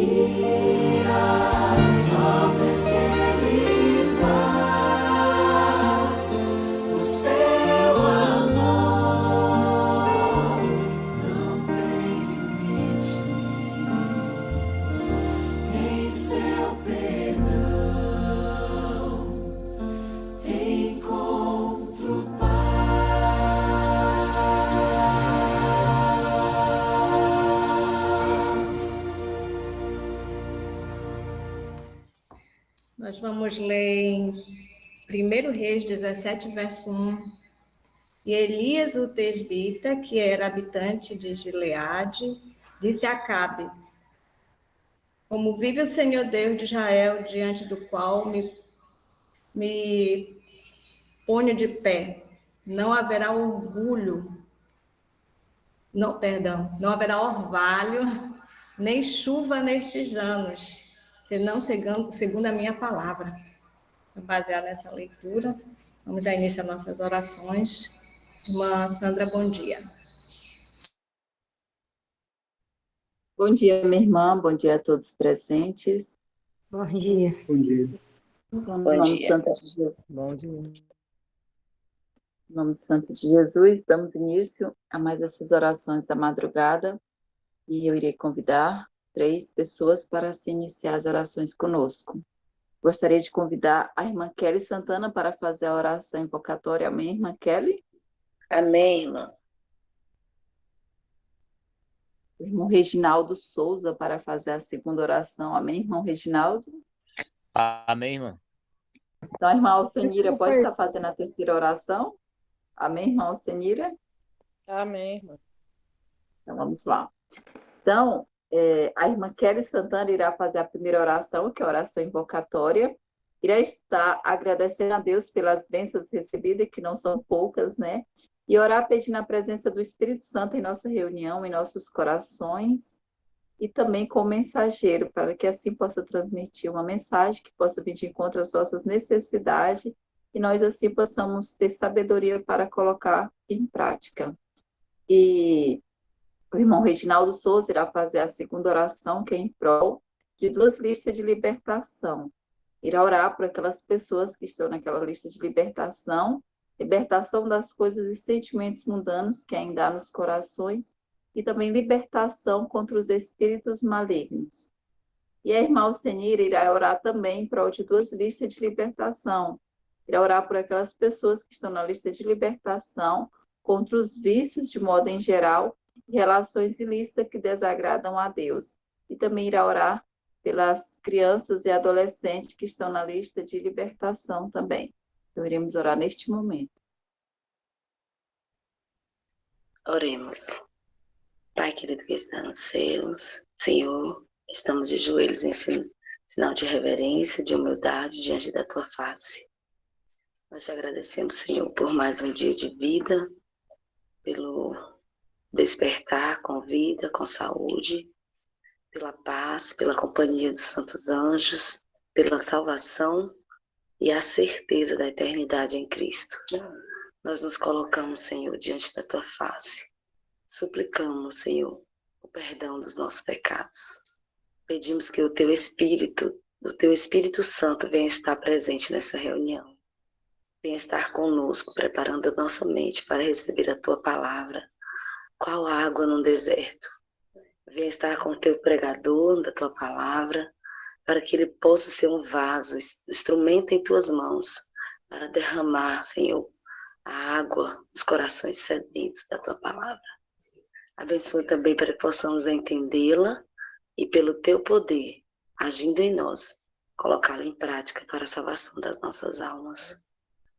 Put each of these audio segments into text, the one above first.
e as obras que Ele faz, o seu amor não tem limites, em seu perdão encontro paz. Nós vamos ler em 1 Reis 17, verso 1. E Elias, o tesbita, que era habitante de Gileade, disse a Acabe: como vive o Senhor Deus de Israel, diante do qual me ponho de pé, não haverá orgulho, não, perdão, não haverá orvalho, nem chuva nestes anos, senão segundo a minha palavra. Baseado nessa leitura, vamos dar início às nossas orações. Irmã Sandra, bom dia. Bom dia, minha irmã. Bom dia a todos presentes. Bom dia. Bom dia. Em nome santo de Jesus. Bom dia. Em nome santo de Jesus, damos início a mais essas orações da madrugada e eu irei convidar 3 pessoas para se iniciar as orações conosco. Gostaria de convidar a irmã Kelly Santana para fazer a oração invocatória. Amém, irmã Kelly? Amém, irmã. O irmão Reginaldo Souza para fazer a segunda oração. Amém, irmão Reginaldo? Amém, irmã. Então, a irmã Alcenira pode estar fazendo a terceira oração? Amém, irmã Alcenira? Amém, irmã. Então, vamos lá. Então, a irmã Kelly Santana irá fazer a primeira oração, que é a oração invocatória. Irá estar agradecendo a Deus pelas bênçãos recebidas, que não são poucas, né? E orar pedindo a presença do Espírito Santo em nossa reunião, em nossos corações, e também com o mensageiro, para que assim possa transmitir uma mensagem que possa vir de encontro às nossas necessidades, e nós assim possamos ter sabedoria para colocar em prática. E o irmão Reginaldo Souza irá fazer a segunda oração, que é em prol de 2 listas de libertação. Irá orar por aquelas pessoas que estão naquela lista de libertação das coisas e sentimentos mundanos que ainda há nos corações, e também libertação contra os espíritos malignos. E a irmã Alcenira irá orar também em prol de 2 listas de libertação. Irá orar por aquelas pessoas que estão na lista de libertação contra os vícios de modo em geral, relações ilícitas que desagradam a Deus. E também irá orar pelas crianças e adolescentes que estão na lista de libertação também. Então, iremos orar neste momento. Oremos. Pai querido que está nos céus, Senhor, estamos de joelhos em sinal de reverência, de humildade diante da Tua face. Nós te agradecemos, Senhor, por mais um dia de vida, pelo despertar com vida, com saúde, pela paz, pela companhia dos santos anjos, pela salvação e a certeza da eternidade em Cristo. Nós nos colocamos, Senhor, diante da Tua face. Suplicamos, Senhor, o perdão dos nossos pecados. Pedimos que o Teu Espírito Santo venha estar presente nessa reunião. Venha estar conosco, preparando a nossa mente para receber a Tua palavra. Qual água no deserto? Venha estar com o Teu pregador da Tua palavra, para que ele possa ser um vaso, instrumento em Tuas mãos, para derramar, Senhor, a água dos corações sedentos da Tua palavra. Abençoa também para que possamos entendê-la e, pelo Teu poder, agindo em nós, colocá-la em prática para a salvação das nossas almas.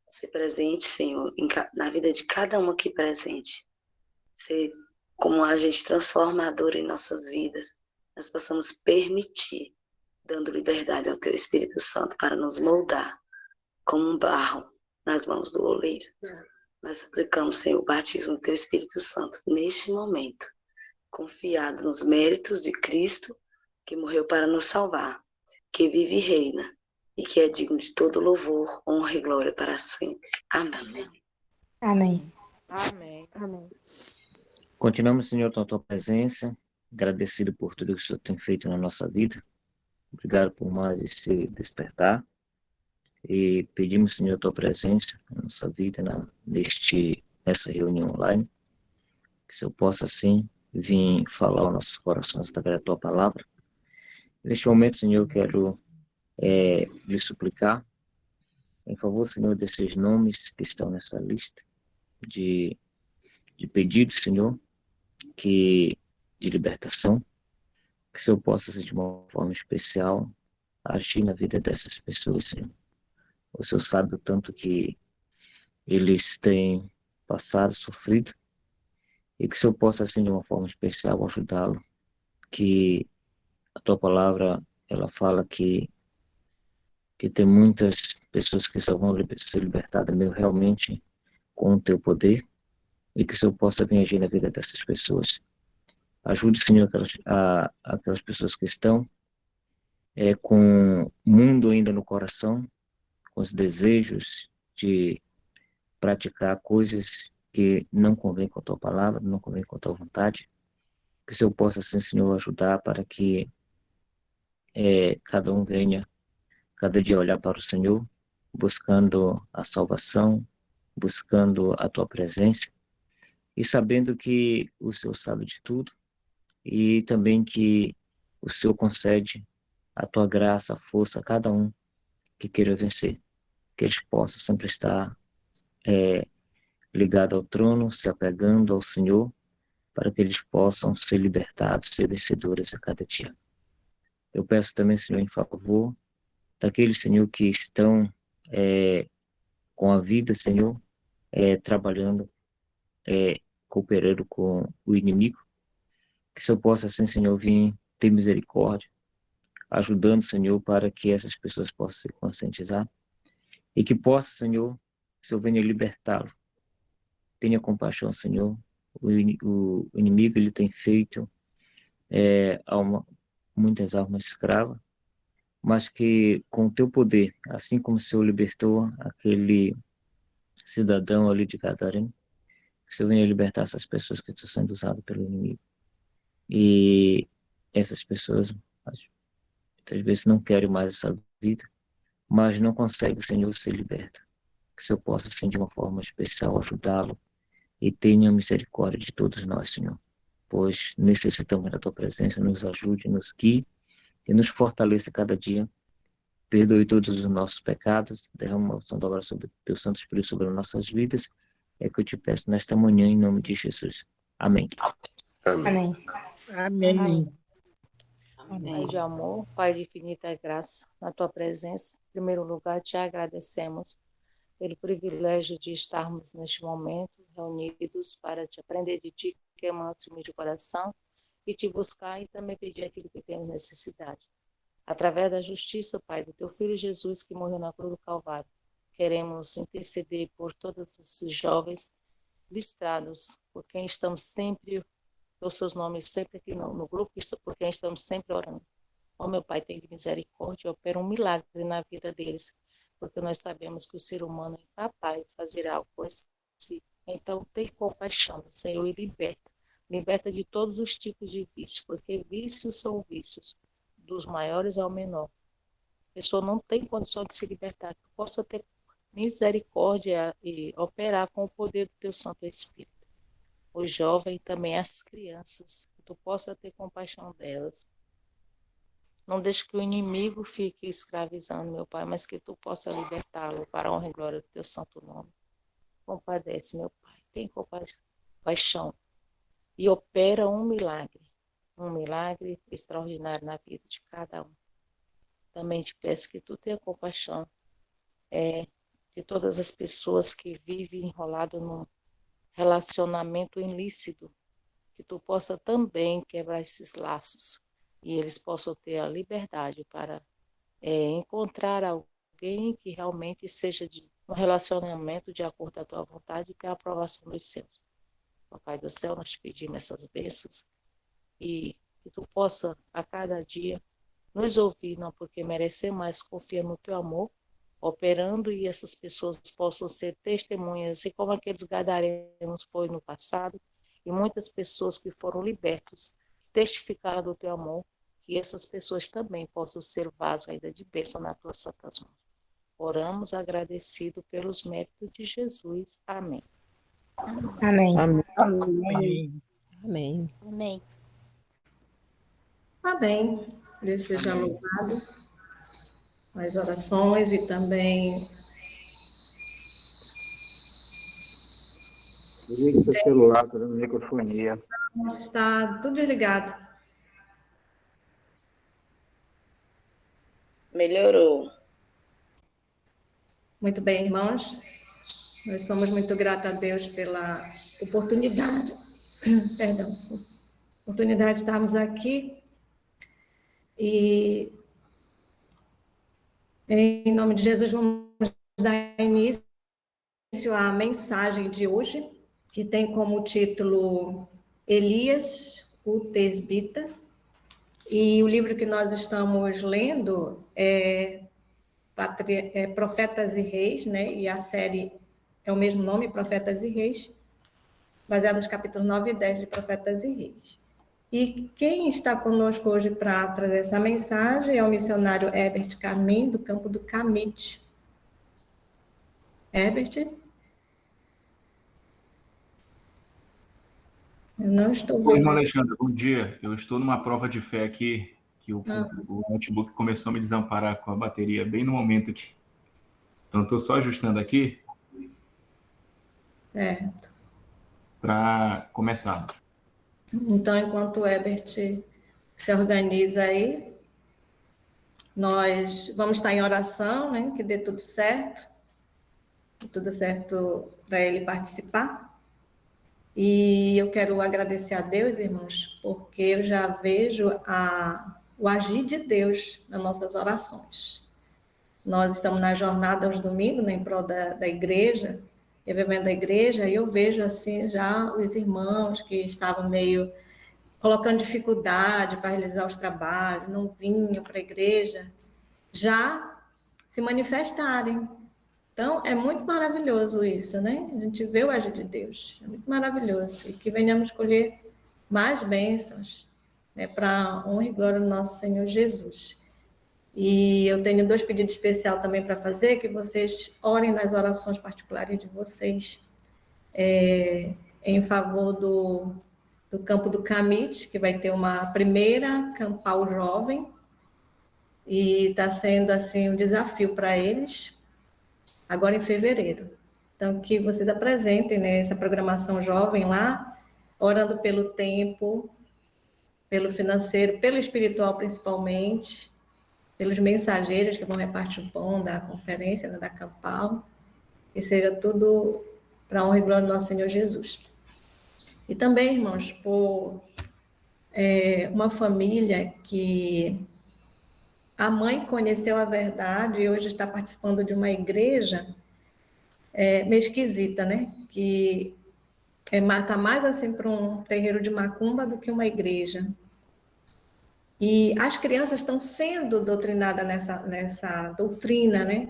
Ser presente, Senhor, na vida de cada um aqui presente. Ser como um agente transformador em nossas vidas. Nós possamos permitir, dando liberdade ao Teu Espírito Santo para nos moldar como um barro nas mãos do oleiro. Nós suplicamos, Senhor, o batismo do Teu Espírito Santo neste momento, confiado nos méritos de Cristo, que morreu para nos salvar, que vive e reina, e que é digno de todo louvor, honra e glória para sempre. Amém. Amém. Amém. Amém. Continuamos, Senhor, com a Tua presença, agradecido por tudo que o Senhor tem feito na nossa vida. Obrigado por mais esse despertar. E pedimos, Senhor, a tua presença na nossa vida, nessa reunião online. Que o Senhor possa, assim, vir falar aos nossos corações através da tua palavra. Neste momento, Senhor, eu quero lhe suplicar, em favor, Senhor, desses nomes que estão nessa lista de pedidos, Senhor, de libertação, que o Senhor possa, assim, de uma forma especial, agir na vida dessas pessoas, Senhor. O Senhor sabe o tanto que eles têm passado, sofrido, e que o Senhor possa, assim, de uma forma especial, ajudá-lo, que a tua palavra, ela fala que tem muitas pessoas que só vão ser libertadas mesmo realmente com o teu poder, e que o Senhor possa vir agir na vida dessas pessoas. Ajude, Senhor, aquelas pessoas que estão com o mundo ainda no coração, com os desejos de praticar coisas que não convém com a tua palavra, não convém com a tua vontade. Que o Senhor possa, assim, Senhor, ajudar para que cada um venha, cada dia olhar para o Senhor, buscando a salvação, buscando a tua presença e sabendo que o Senhor sabe de tudo e também que o Senhor concede a tua graça, a força a cada um que queira vencer. Que eles possam sempre estar ligados ao trono, se apegando ao Senhor, para que eles possam ser libertados, ser vencedores a cada dia. Eu peço também, Senhor, em favor daqueles, Senhor, que estão com a vida, Senhor, trabalhando, cooperando com o inimigo, que o Senhor possa, assim, Senhor, vir ter misericórdia, ajudando, Senhor, para que essas pessoas possam se conscientizar e que possa, Senhor, o Senhor venha libertá-lo. Tenha compaixão, Senhor. O inimigo, ele tem feito muitas almas escravas, mas que com o teu poder, assim como o Senhor libertou aquele cidadão ali de Gadareno, que o Senhor venha libertar essas pessoas que estão sendo usadas pelo inimigo. E essas pessoas, muitas vezes, não querem mais essa vida, mas não conseguem, Senhor, ser liberta. Que o Senhor possa, assim, de uma forma especial, ajudá-lo e tenha misericórdia de todos nós, Senhor. Pois necessitamos da tua presença, nos ajude, nos guie e nos fortaleça cada dia. Perdoe todos os nossos pecados, derrama uma unção da obra sobre o teu Santo Espírito sobre as nossas vidas. É que eu te peço nesta manhã, em nome de Jesus. Amém. Amém. Amém. Pai Amém. de amor, Pai de infinita graça, na tua presença, em primeiro lugar, te agradecemos pelo privilégio de estarmos neste momento reunidos para te aprender de ti, queimando-me de coração, e te buscar e também pedir aquilo que temos necessidade. Através da justiça, Pai, do teu Filho Jesus, que morreu na cruz do Calvário, queremos interceder por todos esses jovens listrados, por quem estamos sempre, os seus nomes sempre aqui no grupo, por quem estamos sempre orando. Ó meu Pai, tem misericórdia, opera um milagre na vida deles, porque nós sabemos que o ser humano é incapaz de fazer algo assim. Então, tem compaixão, Senhor, e liberta. Liberta de todos os tipos de vícios, porque vícios são vícios, dos maiores ao menor. A pessoa não tem condição de se libertar, que possa ter misericórdia e operar com o poder do teu Santo Espírito. Os jovens e também as crianças, que tu possa ter compaixão delas. Não deixe que o inimigo fique escravizando, meu Pai, mas que tu possa libertá-lo para a honra e glória do teu santo nome. Compadece, meu Pai, tem compaixão e opera um milagre extraordinário na vida de cada um. Também te peço que tu tenha compaixão de todas as pessoas que vivem enrolado num relacionamento ilícito, que tu possa também quebrar esses laços e eles possam ter a liberdade para encontrar alguém que realmente seja de um relacionamento de acordo com a tua vontade e ter a aprovação dos céus. Papai do céu, nós te pedimos essas bênçãos e que tu possa a cada dia nos ouvir, não porque merecer, mas confia no teu amor, operando, e essas pessoas possam ser testemunhas, assim como aqueles gadarenos foi no passado, e muitas pessoas que foram libertos testificar do teu amor, que essas pessoas também possam ser vasos ainda de bênção nas tuas santas mãos. Oramos agradecido pelos méritos de Jesus. Amém. Amém. Amém. Amém. Amém. Amém. Amém. Deus seja louvado. As orações e também Ligue seu celular, está dando microfonia. está tudo desligado. Melhorou. Muito bem, irmãos. Nós somos muito gratos a Deus pela oportunidade, oportunidade de estarmos aqui. E em nome de Jesus vamos dar início à mensagem de hoje, que tem como título Elias, o Tesbita. E o livro que nós estamos lendo é Profetas e Reis, né? E a série é o mesmo nome, Profetas e Reis, baseado nos capítulos 9 e 10 de Profetas e Reis. E quem está conosco hoje para trazer essa mensagem é o missionário Herbert Carmen, do campo do Camite. Herbert? Eu não estou Oi, vendo. irmã Alexandra, bom dia. Eu estou numa prova de fé aqui, que o notebook começou a me desamparar com a bateria bem no momento aqui. Então, estou só ajustando aqui Certo. para começar. Então, enquanto o Herbert se organiza aí, nós vamos estar em oração, né? Que dê tudo certo para ele participar. E eu quero agradecer a Deus, irmãos, porque eu já vejo o agir de Deus nas nossas orações. Nós estamos na jornada aos domingos, né, em prol da igreja, evento da igreja, e eu vejo assim já os irmãos que estavam meio colocando dificuldade para realizar os trabalhos, não vinham para a igreja, já se manifestarem. Então, é muito maravilhoso isso, né? A gente vê o agir de Deus, é muito maravilhoso. E que venhamos colher mais bênçãos, né, para a honra e glória do nosso Senhor Jesus. E eu tenho 2 pedidos especiais também para fazer, que vocês orem nas orações particulares de vocês, em favor do campo do Camite, que vai ter uma primeira campal jovem, e está sendo assim um desafio para eles, agora em fevereiro. Então, que vocês apresentem, né, essa programação jovem lá, orando pelo tempo, pelo financeiro, pelo espiritual principalmente, pelos mensageiros que vão repartir o pão da conferência, né, da campal, que seja tudo para a honra e glória do nosso Senhor Jesus. E também, irmãos, por uma família que a mãe conheceu a verdade e hoje está participando de uma igreja meio esquisita, né? Que está mais assim para um terreiro de macumba do que uma igreja. E as crianças estão sendo doutrinadas nessa doutrina, né?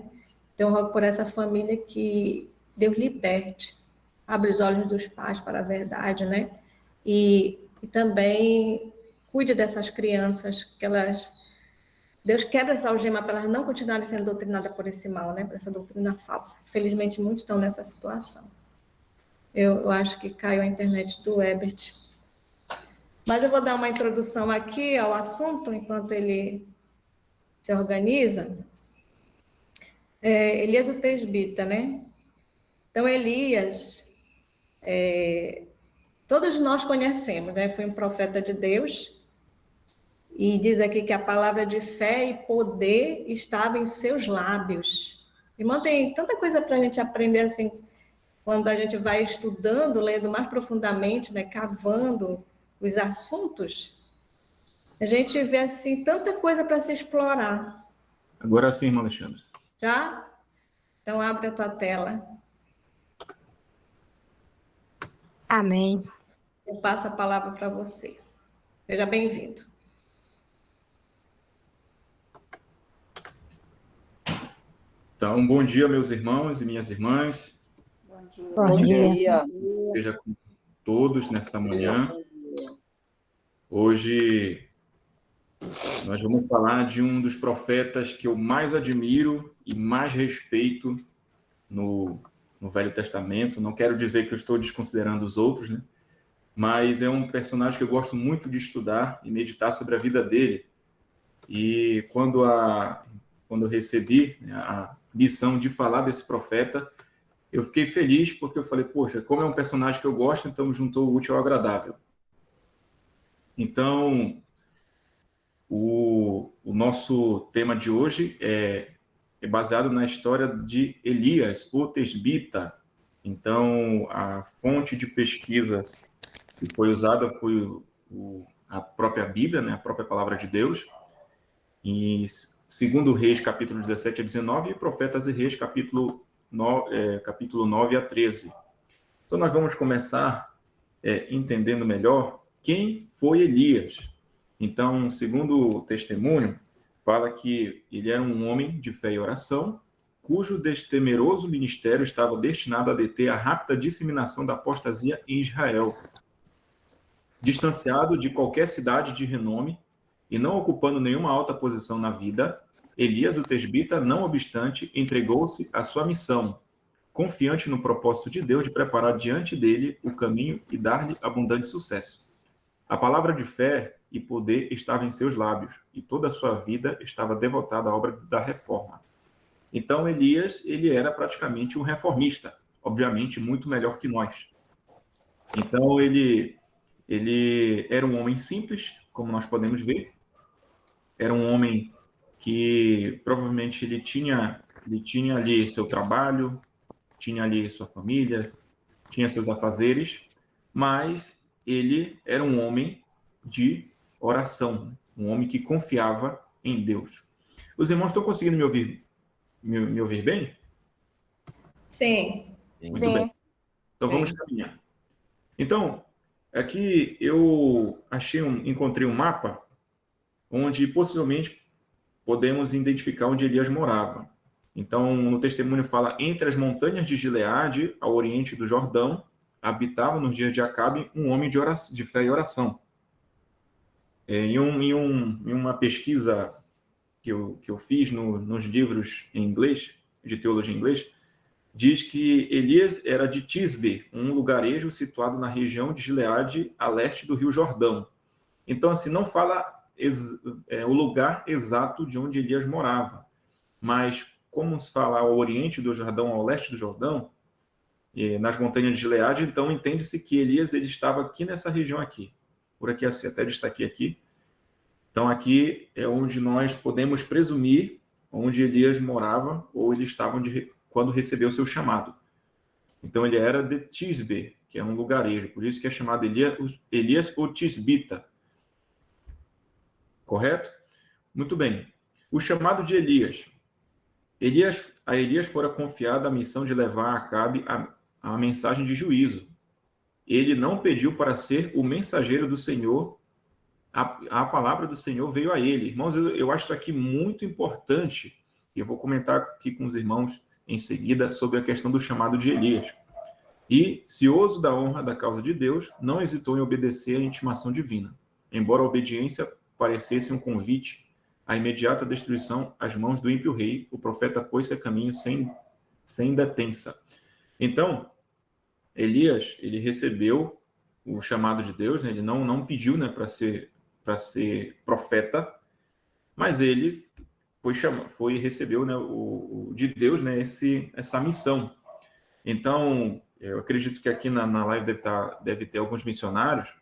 Então, eu rogo por essa família que Deus liberte, abre os olhos dos pais para a verdade, né? E também cuide dessas crianças, que Deus quebra essa algema para elas não continuarem sendo doutrinadas por esse mal, né? Por essa doutrina falsa. Felizmente, muitos estão nessa situação. Eu acho que caiu a internet do Herbert. Mas eu vou dar uma introdução aqui ao assunto, enquanto ele se organiza. Elias o Tesbita, né? Então, Elias, todos nós conhecemos, né? Foi um profeta de Deus, e diz aqui que a palavra de fé e poder estava em seus lábios. Irmão, tem tanta coisa para a gente aprender, assim, quando a gente vai estudando, lendo mais profundamente, né? Cavando os assuntos, a gente vê, assim, tanta coisa para se explorar. Agora sim, irmã Alexandre. Já? Então, abre a tua tela. Amém. Eu passo a palavra para você. Seja bem-vindo. Então, bom dia, meus irmãos e minhas irmãs. Bom dia. dia. Seja com todos nessa manhã. Hoje nós vamos falar de um dos profetas que eu mais admiro e mais respeito no Velho Testamento. Não quero dizer que eu estou desconsiderando os outros, né? Mas é um personagem que eu gosto muito de estudar e meditar sobre a vida dele. E quando eu recebi, né, a missão de falar desse profeta, eu fiquei feliz porque eu falei, poxa, como é um personagem que eu gosto, então juntou o útil ao agradável. Então, o nosso tema de hoje é baseado na história de Elias, o Tesbita. Então, a fonte de pesquisa que foi usada foi a própria Bíblia, né, a própria Palavra de Deus, em 2 Reis, capítulo 17 a 19, e Profetas e Reis, capítulo 9 a 13. Então, nós vamos começar entendendo melhor quem foi Elias. Então, segundo o testemunho, fala que ele era um homem de fé e oração, cujo destemeroso ministério estava destinado a deter a rápida disseminação da apostasia em Israel. Distanciado de qualquer cidade de renome e não ocupando nenhuma alta posição na vida, Elias, o Tesbita, não obstante, entregou-se à sua missão, confiante no propósito de Deus de preparar diante dele o caminho e dar-lhe abundante sucesso. A palavra de fé e poder estava em seus lábios, e toda a sua vida estava devotada à obra da reforma. Então, Elias, ele era praticamente um reformista, obviamente muito melhor que nós. Então, ele era um homem simples, como nós podemos ver. Era um homem que provavelmente ele tinha ali seu trabalho, tinha ali sua família, tinha seus afazeres, mas ele era um homem de oração, um homem que confiava em Deus. Os irmãos estão conseguindo me ouvir, me ouvir bem? Sim. Muito bem. Então vamos caminhar. Então, aqui eu encontrei um mapa onde possivelmente podemos identificar onde Elias morava. Então, no testemunho fala, entre as montanhas de Gileade, ao oriente do Jordão, habitava nos dias de Acabe um homem de fé e oração. Em uma pesquisa que eu fiz nos livros em inglês, de teologia em inglês, diz que Elias era de Tisbe, um lugarejo situado na região de Gileade, a leste do rio Jordão. Então, assim, não fala o lugar exato de onde Elias morava, mas como se fala ao oriente do Jordão, ao leste do Jordão, nas montanhas de Gileade, então entende-se que Elias ele estava aqui nessa região aqui. Por aqui, assim, até destaquei aqui. Então, aqui é onde nós podemos presumir onde Elias morava ou ele estava quando recebeu o seu chamado. Então, ele era de Tisbe, que é um lugarejo, por isso que é chamado Elias ou Tisbita. Correto? Muito bem. O chamado de Elias. A Elias fora confiada a missão de levar a Acabe a mensagem de juízo. Ele não pediu para ser o mensageiro do Senhor, a palavra do Senhor veio a ele. Irmãos, eu acho isso aqui muito importante, e eu vou comentar aqui com os irmãos em seguida sobre a questão do chamado de Elias. E, cioso da honra da causa de Deus, não hesitou em obedecer à intimação divina, embora a obediência parecesse um convite à imediata destruição às mãos do ímpio rei, o profeta pôs-se a caminho sem detença. Então, Elias, ele recebeu o chamado de Deus, né? Ele não pediu, né, para ser profeta, mas ele recebeu, né, de Deus, né, essa missão. Então, eu acredito que aqui na live deve ter alguns missionários.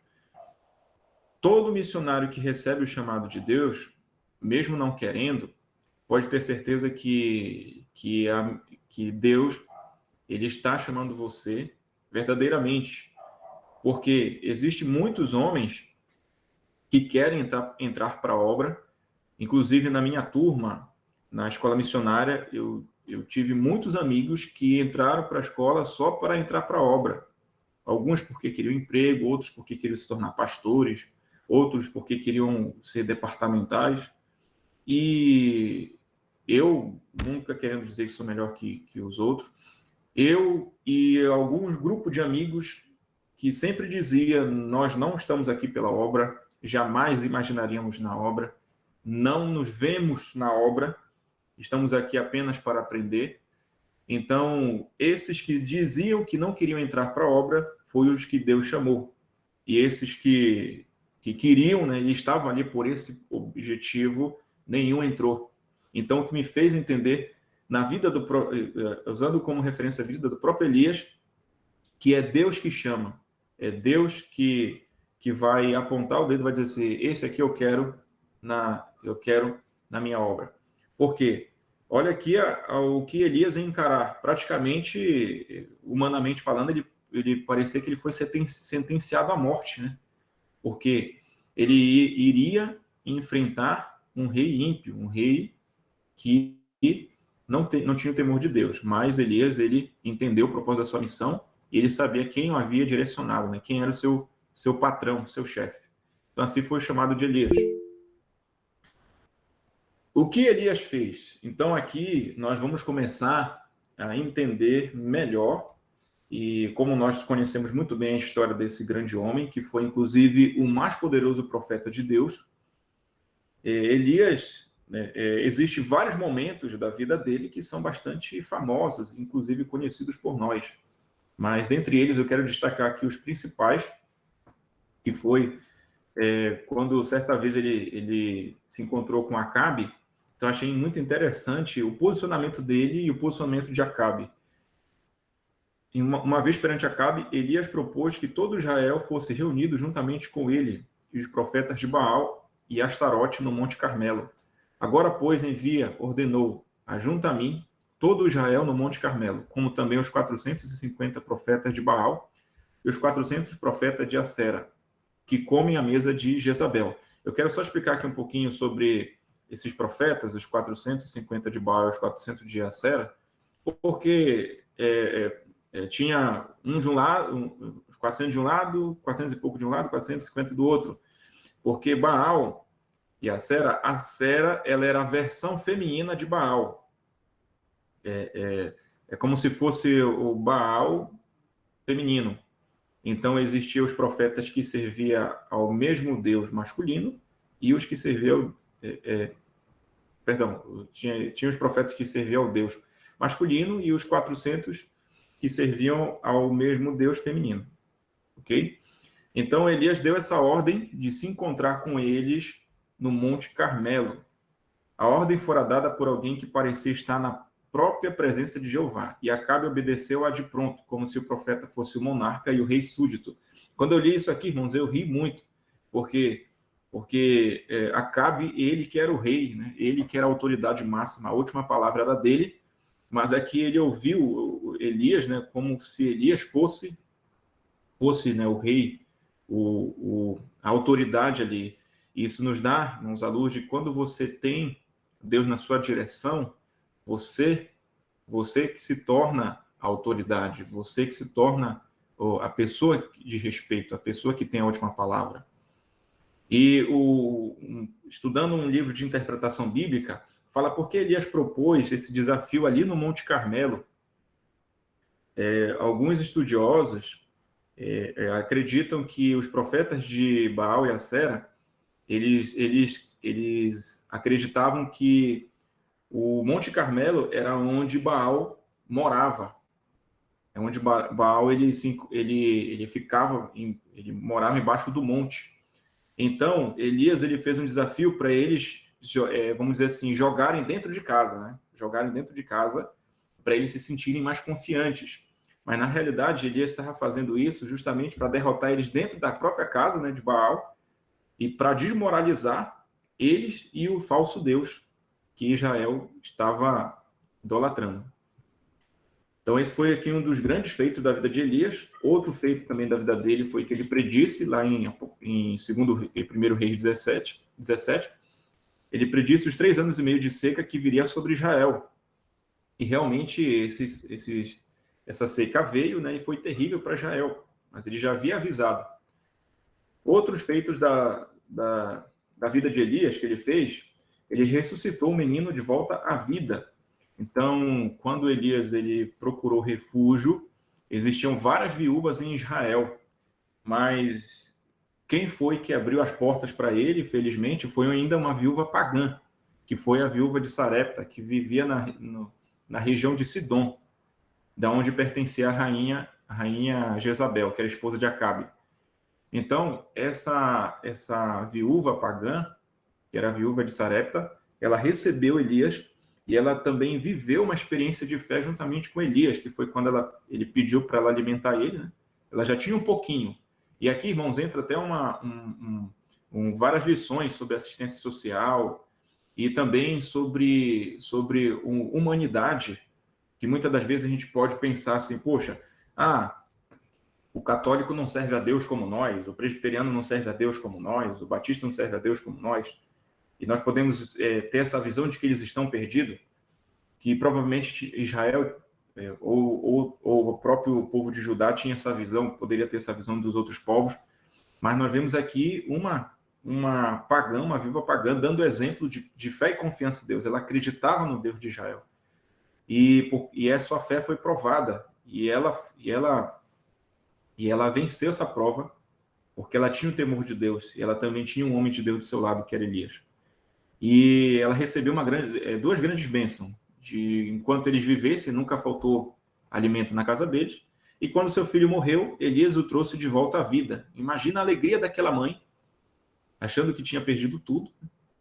Todo missionário que recebe o chamado de Deus, mesmo não querendo, pode ter certeza que Deus ele está chamando você verdadeiramente, porque existem muitos homens que querem entrar para a obra. Inclusive, na minha turma, na escola missionária, eu tive muitos amigos que entraram para a escola só para entrar para a obra. Alguns porque queriam emprego, outros porque queriam se tornar pastores, outros porque queriam ser departamentais. E eu, nunca querendo dizer que sou melhor que os outros, eu e alguns grupos de amigos que sempre dizia, nós não estamos aqui pela obra, jamais imaginaríamos na obra, não nos vemos na obra, estamos aqui apenas para aprender. Então, esses que diziam que não queriam entrar para a obra, foi os que Deus chamou. E esses que queriam, né, e estavam ali por esse objetivo, nenhum entrou. Então, o que me fez entender, na vida usando como referência a vida do próprio Elias, que é Deus que chama, é Deus que vai apontar o dedo e vai dizer assim, esse aqui eu quero na minha obra. Por quê? Olha aqui o que Elias ia encarar. Praticamente, humanamente falando, ele parecia que ele foi sentenciado à morte, né? Porque ele iria enfrentar um rei ímpio, um rei que não tinha o temor de Deus. Mas Elias, ele entendeu o propósito da sua missão e ele sabia quem o havia direcionado, né? Quem era o seu patrão, seu chefe. Então, assim foi chamado de Elias. O que Elias fez? Então, aqui nós vamos começar a entender melhor, e como nós conhecemos muito bem a história desse grande homem, que foi, inclusive, o mais poderoso profeta de Deus, Elias, né, existe vários momentos da vida dele que são bastante famosos, inclusive conhecidos por nós. Mas, dentre eles, eu quero destacar aqui os principais, que foi quando, certa vez, ele se encontrou com Acabe. Então, achei muito interessante o posicionamento dele e o posicionamento de Acabe. Uma vez perante Acabe, Elias propôs que todo Israel fosse reunido juntamente com ele e os profetas de Baal e Astarote no Monte Carmelo. Agora, pois, ordenou, ajunta a mim todo Israel no Monte Carmelo, como também os 450 profetas de Baal e os 400 profetas de Acera, que comem à mesa de Jezabel. Eu quero só explicar aqui um pouquinho sobre esses profetas, os 450 de Baal e os 400 de Acera, porque tinha um de um lado, 400 de um lado, 400 e pouco de um lado, 450 do outro. Porque Baal e Acera ela era a versão feminina de Baal. É como se fosse o Baal feminino. Então, existiam os profetas que serviam ao mesmo Deus masculino e os que serviam... tinha os profetas que serviam ao Deus masculino e os 400 que serviam ao mesmo Deus feminino. Ok? Então, Elias deu essa ordem de se encontrar com eles no Monte Carmelo. A ordem fora dada por alguém que parecia estar na própria presença de Jeová, e Acabe obedeceu-a de pronto, como se o profeta fosse o monarca e o rei súdito. Quando eu li isso aqui, irmãos, eu ri muito, porque Acabe, ele que era o rei, né? Ele que era a autoridade máxima, a última palavra era dele, mas aqui ele ouviu Elias, né, como se Elias fosse né, o rei, a autoridade ali. E isso nos dá, irmãos, a luz de quando você tem Deus na sua direção, você que se torna a autoridade, você que se torna a pessoa de respeito, a pessoa que tem a última palavra. E estudando um livro de interpretação bíblica, fala por que Elias propôs esse desafio ali no Monte Carmelo. Alguns estudiosos acreditam que os profetas de Baal e Acera, eles acreditavam que o Monte Carmelo era onde Baal morava. É onde Baal ele morava embaixo do monte. Então, Elias ele fez um desafio para eles, vamos dizer assim, jogarem dentro de casa, né? Jogarem dentro de casa para eles se sentirem mais confiantes. Mas, na realidade, Elias estava fazendo isso justamente para derrotar eles dentro da própria casa, né, de Baal, e para desmoralizar eles e o falso Deus que Israel estava idolatrando. Então, esse foi aqui um dos grandes feitos da vida de Elias. Outro feito também da vida dele foi que ele predisse, lá em 1 Reis 17, ele predisse os 3 anos e meio de seca que viria sobre Israel. E realmente essa seca veio, né, e foi terrível para Israel, mas ele já havia avisado. Outros feitos da vida de Elias que ele fez, ele ressuscitou o menino de volta à vida. Então, quando Elias ele procurou refúgio, existiam várias viúvas em Israel, mas quem foi que abriu as portas para ele, felizmente, foi ainda uma viúva pagã, que foi a viúva de Sarepta, que vivia na região de Sidom, da onde pertencia a rainha Jezabel, que era esposa de Acabe. Então, essa viúva pagã, que era a viúva de Sarepta, ela recebeu Elias e ela também viveu uma experiência de fé juntamente com Elias, que foi quando ele pediu para ela alimentar ele, né? Ela já tinha um pouquinho. E aqui, irmãos, entra até várias lições sobre assistência social e também sobre humanidade, que muitas das vezes a gente pode pensar assim, poxa, o católico não serve a Deus como nós, o presbiteriano não serve a Deus como nós, o batista não serve a Deus como nós. E nós podemos ter essa visão de que eles estão perdidos, que provavelmente Israel ou o próprio povo de Judá tinha essa visão, poderia ter essa visão dos outros povos, mas nós vemos aqui uma pagã, uma viúva pagã, dando exemplo de fé e confiança em Deus. Ela acreditava no Deus de Israel. E a sua fé foi provada. E ela venceu essa prova, porque ela tinha o temor de Deus, e ela também tinha um homem de Deus do seu lado, que era Elias. E ela recebeu duas grandes bênçãos. Enquanto eles vivessem, nunca faltou alimento na casa deles. E quando seu filho morreu, Elias o trouxe de volta à vida. Imagina a alegria daquela mãe, achando que tinha perdido tudo,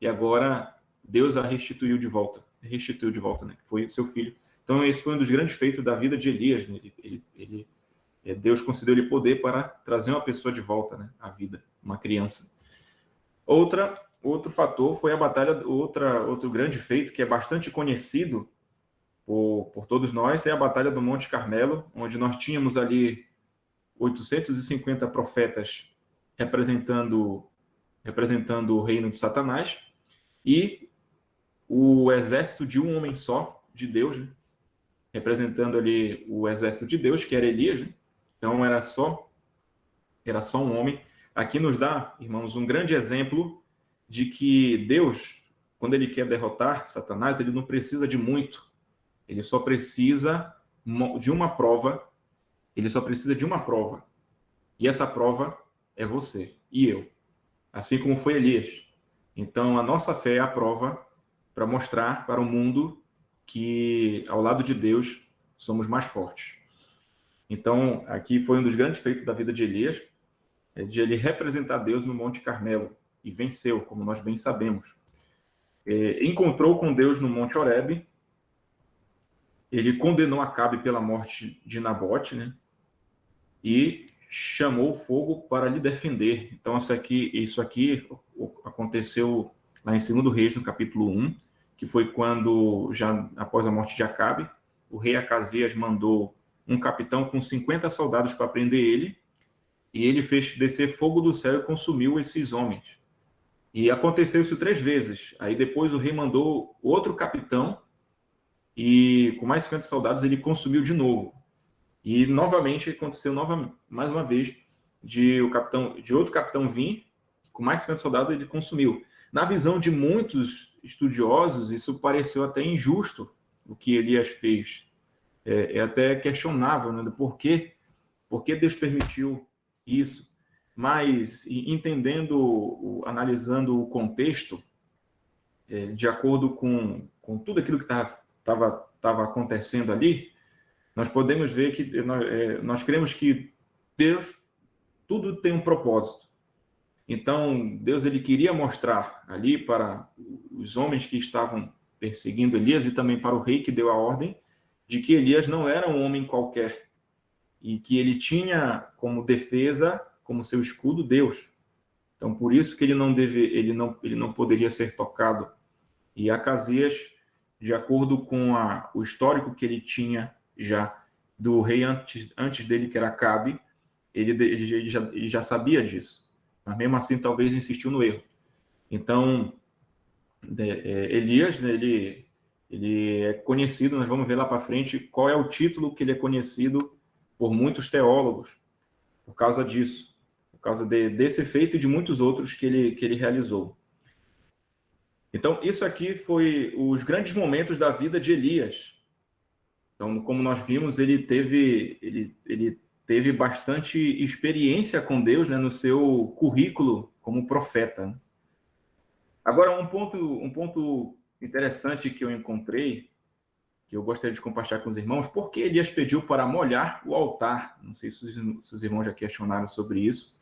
e agora Deus a restituiu de volta, né? Foi o seu filho. Então esse foi um dos grandes feitos da vida de Elias, né? Deus concedeu-lhe poder para trazer uma pessoa de volta, né, à vida, uma criança. Outro fator foi a batalha, outro grande feito que é bastante conhecido por todos nós, é a batalha do Monte Carmelo, onde nós tínhamos ali 850 profetas representando o reino de Satanás e o exército de um homem só, de Deus, né, representando ali o exército de Deus, que era Elias, né? Então era só um homem. Aqui nos dá, irmãos, um grande exemplo de que Deus, quando ele quer derrotar Satanás, ele não precisa de muito. Ele só precisa de uma prova. Ele só precisa de uma prova. E essa prova é você e eu. Assim como foi Elias. Então a nossa fé é a prova para mostrar para o mundo que ao lado de Deus somos mais fortes. Então aqui foi um dos grandes feitos da vida de Elias, de ele representar Deus no Monte Carmelo. E venceu, como nós bem sabemos. Encontrou com Deus no Monte Horebe. Ele condenou Acabe pela morte de Nabote, né? E chamou o fogo para lhe defender. Então, isso aqui aconteceu lá em 2 Reis, no capítulo 1, que foi quando, já após a morte de Acabe, o rei Acasias mandou um capitão com 50 soldados para prender ele, e ele fez descer fogo do céu e consumiu esses homens. E aconteceu isso 3 vezes. Aí depois o rei mandou outro capitão e com mais 50 soldados ele consumiu de novo. E novamente aconteceu mais uma vez de outro capitão vir, com mais 50 soldados ele consumiu. Na visão de muitos estudiosos, isso pareceu até injusto o que Elias fez. É até questionável, né? Por que Deus permitiu isso? Mas, analisando o contexto, de acordo com tudo aquilo que estava acontecendo ali, nós podemos ver que nós cremos que Deus, tudo tem um propósito. Então, Deus ele queria mostrar ali para os homens que estavam perseguindo Elias e também para o rei que deu a ordem de que Elias não era um homem qualquer e que ele tinha como defesa, como seu escudo, Deus. Então, por isso que ele não poderia ser tocado. E Acasias, de acordo com o histórico que ele tinha já do rei antes dele, que era Acabe, ele já sabia disso. Mas mesmo assim, talvez insistiu no erro. Então, Elias, né, ele é conhecido, nós vamos ver lá para frente qual é o título que ele é conhecido por muitos teólogos, por causa disso. Por causa desse feito e de muitos outros que ele realizou. Então, isso aqui foi os grandes momentos da vida de Elias. Então, como nós vimos, ele teve bastante experiência com Deus, né, no seu currículo como profeta. Agora, um ponto interessante que eu encontrei, que eu gostaria de compartilhar com os irmãos, por que Elias pediu para molhar o altar? Não sei se os irmãos já questionaram sobre isso.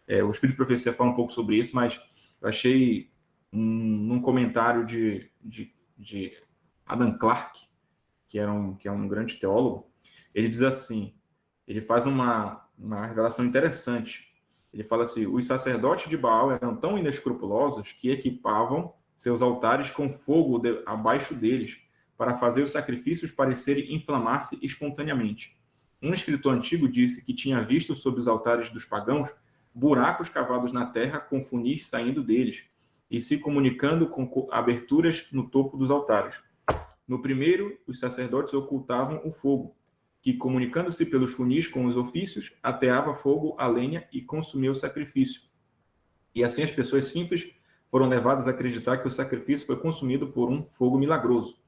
O Espírito de Profecia fala um pouco sobre isso, mas eu achei num comentário de Adam Clarke, que é um grande teólogo, ele diz assim, ele faz uma revelação interessante. Ele fala assim, os sacerdotes de Baal eram tão inescrupulosos que equipavam seus altares com fogo abaixo deles, para fazer os sacrifícios parecerem inflamar-se espontaneamente. Um escritor antigo disse que tinha visto sob os altares dos pagãos buracos cavados na terra com funis saindo deles e se comunicando com aberturas no topo dos altares. No primeiro, os sacerdotes ocultavam o fogo, que, comunicando-se pelos funis com os ofícios, ateava fogo à lenha e consumia o sacrifício. E assim as pessoas simples foram levadas a acreditar que o sacrifício foi consumido por um fogo milagroso.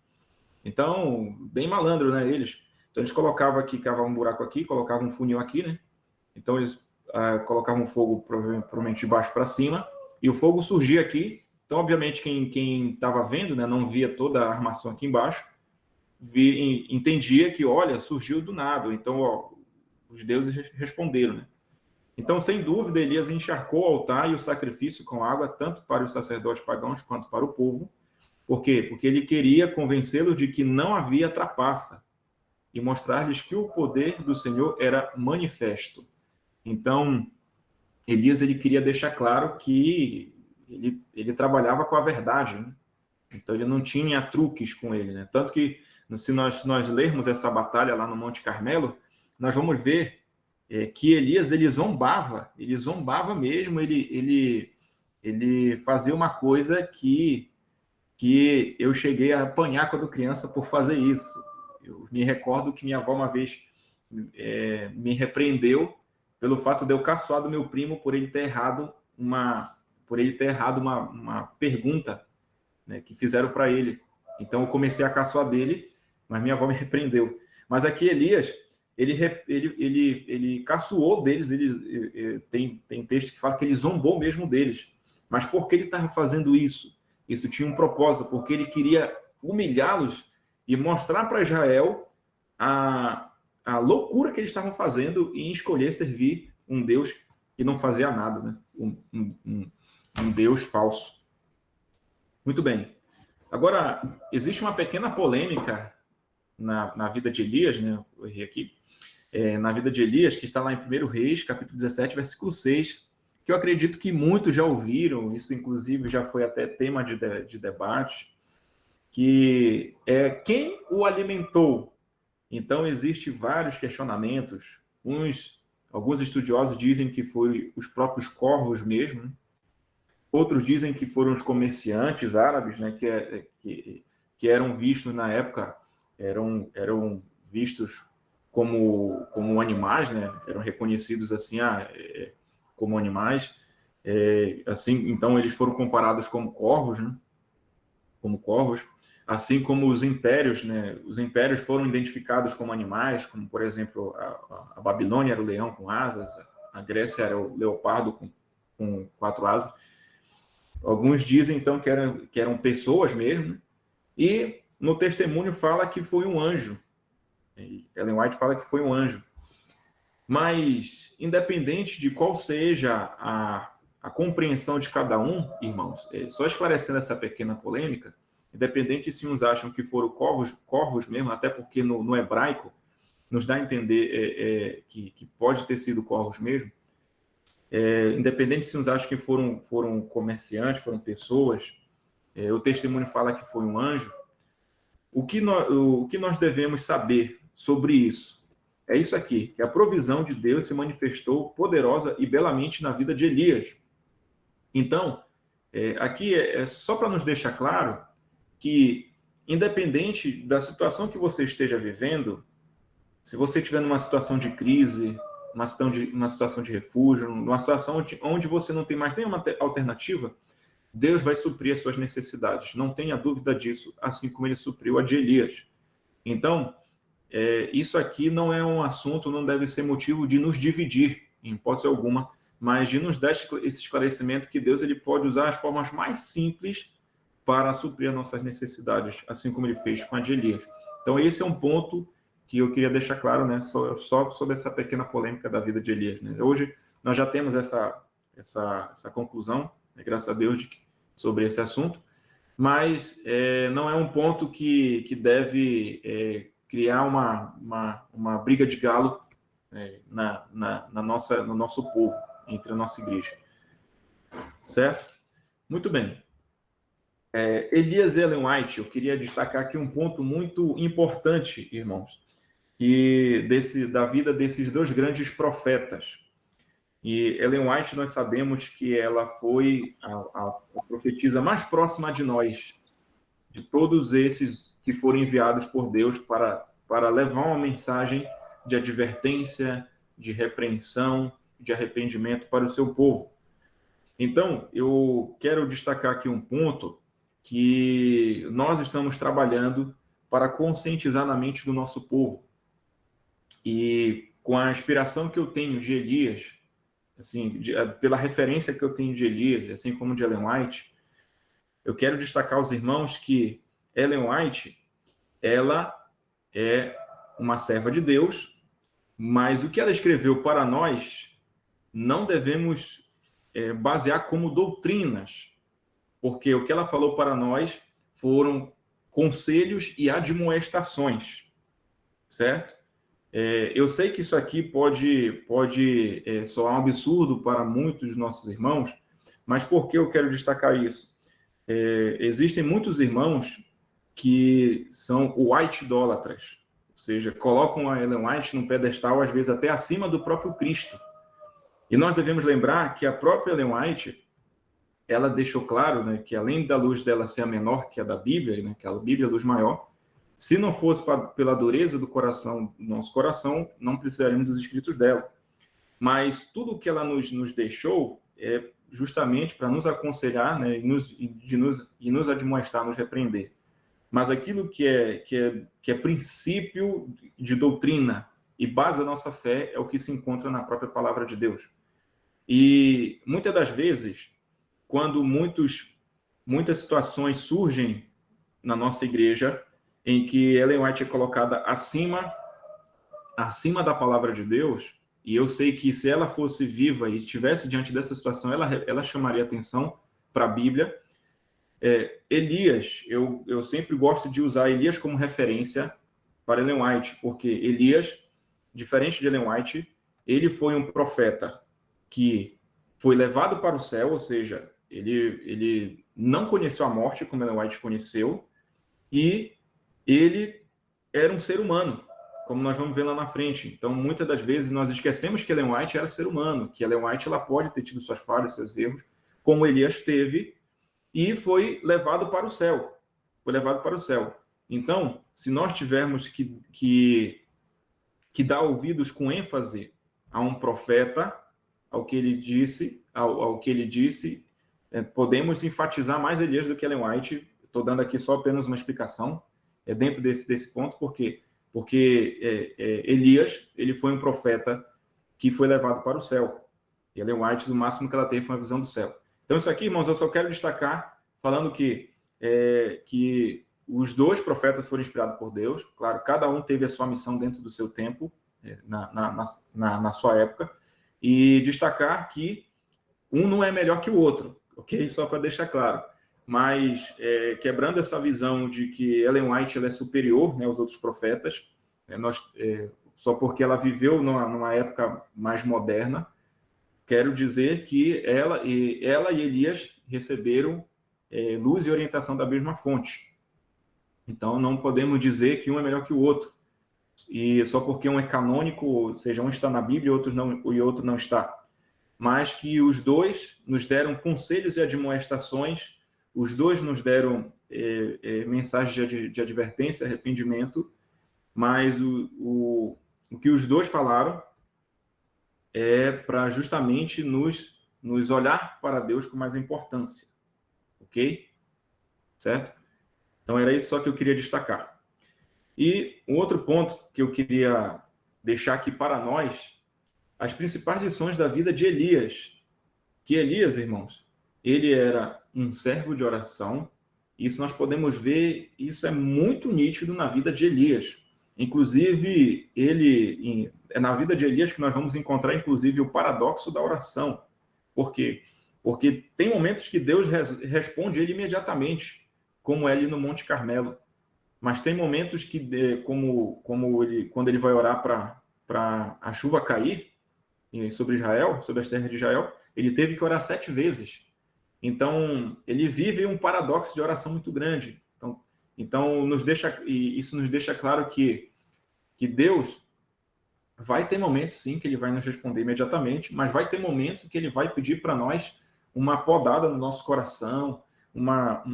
Então, bem malandro, né, eles? Então, eles colocavam aqui, cavavam um buraco aqui, colocavam um funil aqui, né? Então, eles colocavam fogo provavelmente de baixo para cima, e o fogo surgia aqui. Então, obviamente, quem estava vendo, né, não via toda a armação aqui embaixo, entendia que, olha, surgiu do nada. Então, ó, os deuses responderam, né? Então, sem dúvida, Elias encharcou o altar e o sacrifício com água, tanto para os sacerdotes pagãos quanto para o povo. Por quê? Porque ele queria convencê-los de que não havia trapaça e mostrar-lhes que o poder do Senhor era manifesto. Então, Elias ele queria deixar claro que ele trabalhava com a verdade, né? Então, ele não tinha truques com ele, né? Tanto que, se nós lermos essa batalha lá no Monte Carmelo, nós vamos ver que Elias ele zombava mesmo, ele fazia uma coisa que eu cheguei a apanhar quando criança por fazer isso. Eu me recordo que minha avó uma vez me repreendeu pelo fato de eu caçoar do meu primo por ele ter errado uma pergunta, né, que fizeram para ele. Então eu comecei a caçoar dele, mas minha avó me repreendeu. Mas aqui Elias, ele caçoou deles, tem texto que fala que ele zombou mesmo deles. Mas por que ele estava fazendo isso? Isso tinha um propósito, porque ele queria humilhá-los e mostrar para Israel a loucura que eles estavam fazendo em escolher servir um Deus que não fazia nada, né? Um Deus falso. Muito bem. Agora, existe uma pequena polêmica na vida de Elias, né? Eu errei aqui. Na vida de Elias, que está lá em 1 Reis, capítulo 17, versículo 6, que eu acredito que muitos já ouviram, isso inclusive já foi até tema de debate, que é quem o alimentou. Então, existem vários questionamentos. Alguns estudiosos dizem que foram os próprios corvos mesmo, né? Outros dizem que foram os comerciantes árabes, né, que eram vistos na época, eram vistos como animais, né? Eram reconhecidos assim, como animais. Assim, então, eles foram comparados como corvos, né? Como corvos. Assim como os impérios, né? Os impérios foram identificados como animais, como, por exemplo, a Babilônia era o leão com asas, a Grécia era o leopardo com 4 asas. Alguns dizem, então, que eram pessoas mesmo, né? E no testemunho fala que foi um anjo. Ellen White fala que foi um anjo. Mas, independente de qual seja a compreensão de cada um, irmãos, só esclarecendo essa pequena polêmica, independente se uns acham que foram corvos mesmo, até porque no hebraico nos dá a entender que pode ter sido corvos mesmo, independente se uns acham que foram comerciantes, foram pessoas, o testemunho fala que foi um anjo. O que nós devemos saber sobre isso? É isso aqui, que a provisão de Deus se manifestou poderosa e belamente na vida de Elias. Então, aqui é só para nos deixar claro que, independente da situação que você esteja vivendo, se você estiver numa situação de crise, uma situação de refúgio, numa situação onde você não tem mais nenhuma alternativa, Deus vai suprir as suas necessidades. Não tenha dúvida disso, assim como ele supriu a de Elias. Então, isso aqui não é um assunto, não deve ser motivo de nos dividir, em hipótese alguma, mas de nos dar esse esclarecimento que Deus ele pode usar as formas mais simples para suprir as nossas necessidades, assim como ele fez com a de Elias. Então, esse é um ponto que eu queria deixar claro, né, só sobre essa pequena polêmica da vida de Elias. Né? Hoje, nós já temos essa conclusão, né, graças a Deus, sobre esse assunto, mas não é um ponto que deve criar uma briga de galo no nosso povo, entre a nossa igreja. Certo? Muito bem. Elias Ellen White, eu queria destacar aqui um ponto muito importante, irmãos, da vida desses dois grandes profetas. E Ellen White, nós sabemos que ela foi a profetisa mais próxima de nós, de todos esses que foram enviados por Deus para levar uma mensagem de advertência, de repreensão, de arrependimento para o seu povo. Então, eu quero destacar aqui um ponto que nós estamos trabalhando para conscientizar na mente do nosso povo. E com a inspiração que eu tenho de Elias, assim, pela referência que eu tenho de Elias, assim como de Ellen White, eu quero destacar aos irmãos que Ellen White, ela é uma serva de Deus, mas o que ela escreveu para nós não devemos basear como doutrinas, porque o que ela falou para nós foram conselhos e admoestações, certo? Eu sei que isso aqui pode soar um absurdo para muitos de nossos irmãos, mas por que eu quero destacar isso? Existem muitos irmãos que são white-idólatras, ou seja, colocam a Ellen White num pedestal, às vezes até acima do próprio Cristo. E nós devemos lembrar que a própria Ellen White, ela deixou claro, né, que além da luz dela ser a menor que a da Bíblia, né, que a Bíblia é a luz maior, se não fosse pela dureza do nosso coração, não precisaríamos dos escritos dela. Mas tudo o que ela nos deixou é justamente para nos aconselhar, né, e nos admoestar, nos repreender. Mas aquilo que é princípio de doutrina e base da nossa fé é o que se encontra na própria palavra de Deus. E muitas das vezes, quando muitas situações surgem na nossa igreja, em que Ellen White é colocada acima da palavra de Deus, e eu sei que se ela fosse viva e estivesse diante dessa situação, ela chamaria atenção para a Bíblia. Elias, eu sempre gosto de usar Elias como referência para Ellen White, porque Elias, diferente de Ellen White, ele foi um profeta que foi levado para o céu, ou seja, ele não conheceu a morte como Ellen White conheceu, e ele era um ser humano, como nós vamos ver lá na frente. Então, muitas das vezes, nós esquecemos que Ellen White era ser humano, que Ellen White ela pode ter tido suas falhas, seus erros, como Elias teve, e foi levado para o céu. Foi levado para o céu. Então, se nós tivermos que dar ouvidos com ênfase a um profeta, ao que ele disse, podemos enfatizar mais Elias do que Ellen White. Estou dando aqui só apenas uma explicação dentro desse ponto, porque Elias ele foi um profeta que foi levado para o céu. E Ellen White, o máximo que ela teve foi uma visão do céu. Então, isso aqui, irmãos, eu só quero destacar, falando que os dois profetas foram inspirados por Deus. Claro, cada um teve a sua missão dentro do seu tempo, na sua época, e destacar que um não é melhor que o outro, ok? Só para deixar claro. Mas, quebrando essa visão de que Ellen White ela é superior, né, aos outros profetas, só porque ela viveu numa época mais moderna, quero dizer que ela e Elias receberam luz e orientação da mesma fonte. Então, não podemos dizer que um é melhor que o outro. E só porque um é canônico, ou seja, um está na Bíblia e outro não está. Mas que os dois nos deram conselhos e admoestações, os dois nos deram mensagens de advertência, arrependimento, mas o que os dois falaram é para justamente nos olhar para Deus com mais importância. Ok? Certo? Então, era isso só que eu queria destacar. E um outro ponto que eu queria deixar aqui para nós, as principais lições da vida de Elias. Que Elias, irmãos, ele era um servo de oração. Isso nós podemos ver, isso é muito nítido na vida de Elias. Inclusive, é na vida de Elias que nós vamos encontrar, inclusive, o paradoxo da oração. Por quê? Porque tem momentos que Deus responde ele imediatamente, como é ali no Monte Carmelo. Mas tem momentos que, quando ele vai orar para a chuva cair sobre Israel, sobre as terras de Israel, ele teve que orar 7 vezes. Então, ele vive um paradoxo de oração muito grande. Então isso nos deixa claro que Deus vai ter momentos, sim, que ele vai nos responder imediatamente, mas vai ter momentos que ele vai pedir para nós uma podada no nosso coração, uma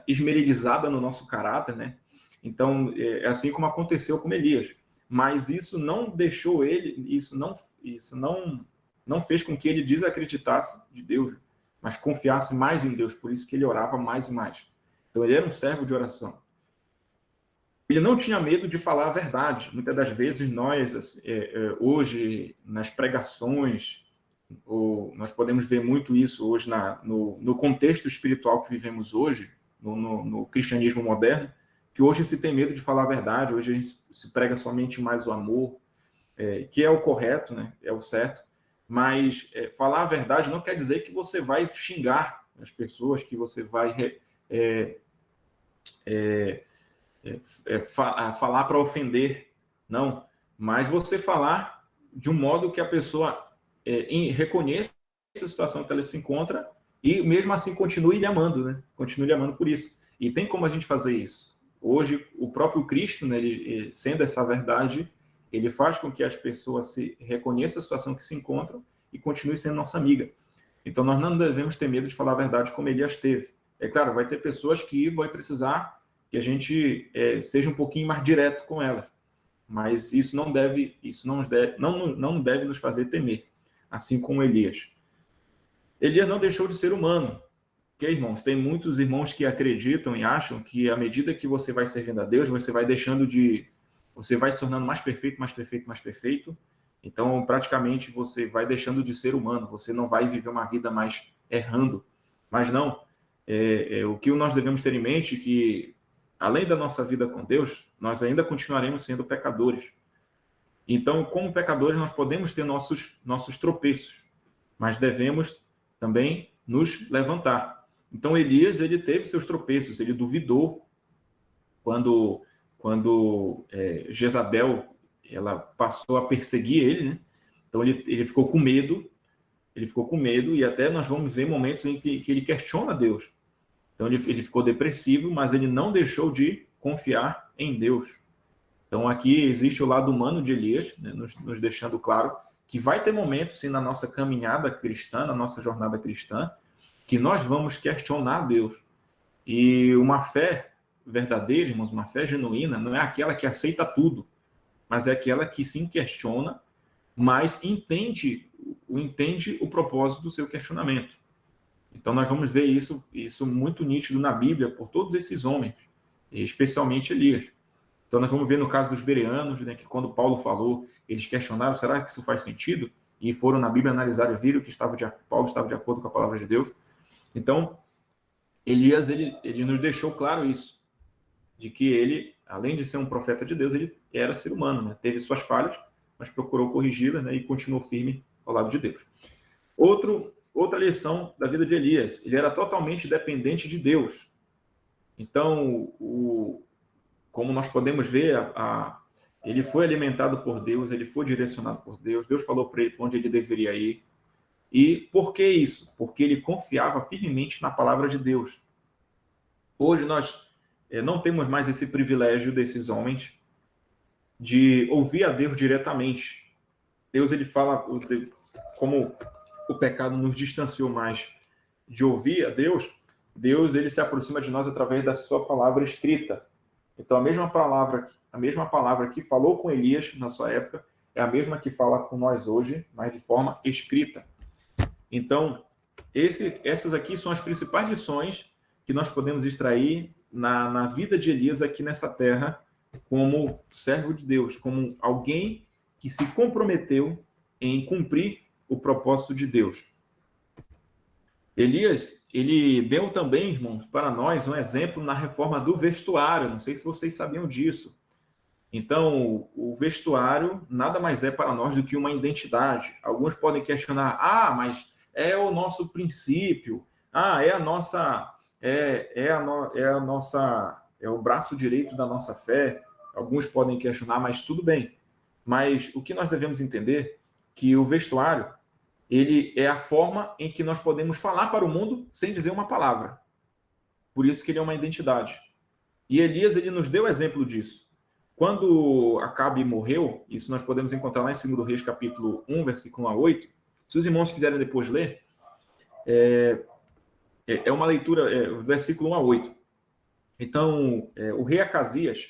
esmerilizada no nosso caráter, né? Então, é assim como aconteceu com Elias. Mas isso não deixou ele, isso não fez com que ele desacreditasse de Deus, mas confiasse mais em Deus, por isso que ele orava mais e mais. Então, ele era um servo de oração. Ele não tinha medo de falar a verdade. Muitas das vezes nós, hoje, nas pregações, nós podemos ver muito isso hoje no contexto espiritual que vivemos hoje, no cristianismo moderno, que hoje se tem medo de falar a verdade, hoje a gente se prega somente mais o amor, que é o correto, né? É o certo, mas falar a verdade não quer dizer que você vai xingar as pessoas, que você vai falar para ofender, não, mas você falar de um modo que a pessoa reconheça a situação que ela se encontra e mesmo assim continue lhe amando, né? Continue lhe amando por isso. E tem como a gente fazer isso. Hoje, o próprio Cristo, né, ele, sendo essa verdade, ele faz com que as pessoas se reconheçam a situação que se encontram e continue sendo nossa amiga. Então, nós não devemos ter medo de falar a verdade como Elias teve. É claro, vai ter pessoas que vão precisar que a gente seja um pouquinho mais direto com elas, mas isso não deve nos fazer temer, assim como Elias. Elias não deixou de ser humano. Ok, irmãos? Tem muitos irmãos que acreditam e acham que à medida que você vai servindo a Deus, você vai você vai se tornando mais perfeito, mais perfeito, mais perfeito. Então, praticamente, você vai deixando de ser humano. Você não vai viver uma vida mais errando. Mas não. O que nós devemos ter em mente é que, além da nossa vida com Deus, nós ainda continuaremos sendo pecadores. Então, como pecadores, nós podemos ter nossos tropeços, mas devemos também nos levantar. Então, Elias, ele teve seus tropeços, ele duvidou quando Jezabel ela passou a perseguir ele, né? Então, ele ficou com medo, e até nós vamos ver momentos em que ele questiona Deus. Então, ele ficou depressivo, mas ele não deixou de confiar em Deus. Então, aqui existe o lado humano de Elias, né, nos deixando claro que vai ter momentos, sim, na nossa caminhada cristã, na nossa jornada cristã, que nós vamos questionar Deus. E uma fé verdadeira, irmãos, uma fé genuína, não é aquela que aceita tudo, mas é aquela que sim questiona, mas entende o propósito do seu questionamento. Então, nós vamos ver isso muito nítido na Bíblia por todos esses homens, especialmente Elias. Então, nós vamos ver no caso dos bereanos, né, que quando Paulo falou, eles questionaram, será que isso faz sentido? E foram na Bíblia analisar e viram que Paulo estava de acordo com a palavra de Deus. Então, Elias, ele nos deixou claro isso, de que ele, além de ser um profeta de Deus, ele era ser humano, né? Teve suas falhas, mas procurou corrigi-las, né, e continuou firme ao lado de Deus. Outra lição da vida de Elias, ele era totalmente dependente de Deus. Então, como nós podemos ver, ele foi alimentado por Deus, ele foi direcionado por Deus, Deus falou para ele para onde ele deveria ir. E por que isso? Porque ele confiava firmemente na palavra de Deus. Hoje nós não temos mais esse privilégio desses homens de ouvir a Deus diretamente. Deus, ele fala, como o pecado nos distanciou mais de ouvir a Deus, ele se aproxima de nós através da sua palavra escrita. Então, a mesma palavra que falou com Elias na sua época é a mesma que fala com nós hoje, mas de forma escrita. Então, essas aqui são as principais lições que nós podemos extrair na vida de Elias aqui nessa terra, como servo de Deus, como alguém que se comprometeu em cumprir o propósito de Deus. Elias, ele deu também, irmãos, para nós um exemplo na reforma do vestuário. Não sei se vocês sabiam disso. Então, o vestuário nada mais é para nós do que uma identidade. Alguns podem questionar: mas é o nosso princípio, é a nossa, é o braço direito da nossa fé. Alguns podem questionar, mas tudo bem. Mas o que nós devemos entender que o vestuário, ele é a forma em que nós podemos falar para o mundo sem dizer uma palavra. Por isso que ele é uma identidade. E Elias, ele nos deu exemplo disso. Quando Acabe morreu, isso nós podemos encontrar lá em 2 Reis, capítulo 1, versículo 1 a 8. Se os irmãos quiserem depois ler, é uma leitura, do versículo 1 a 8. Então, o rei Acasias,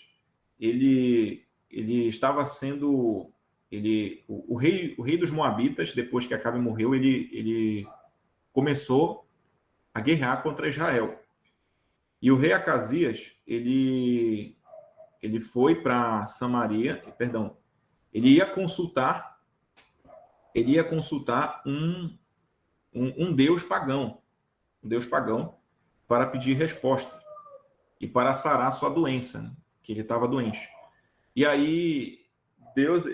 ele estava sendo... o rei dos Moabitas, depois que Acabe morreu, ele começou a guerrear contra Israel. E o rei Acasias, ele foi para Samaria, ele ia consultar um deus pagão, para pedir resposta e para sarar sua doença, né? Que ele estava doente. E aí Deus,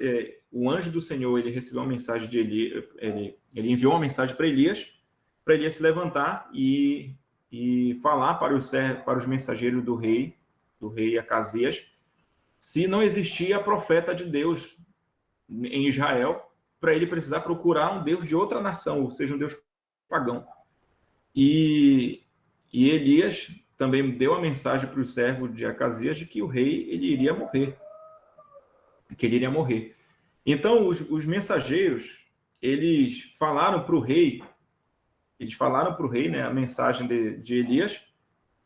o anjo do Senhor, ele recebeu uma mensagem de Elias, ele enviou uma mensagem para Elias se levantar e falar para os mensageiros do rei Acasias, se não existia profeta de Deus em Israel, para ele precisar procurar um deus de outra nação, ou seja, um deus pagão. E Elias também deu a mensagem para o servo de Acasias de que o rei ele iria morrer. Então, os mensageiros, eles falaram para o rei, né, a mensagem de Elias,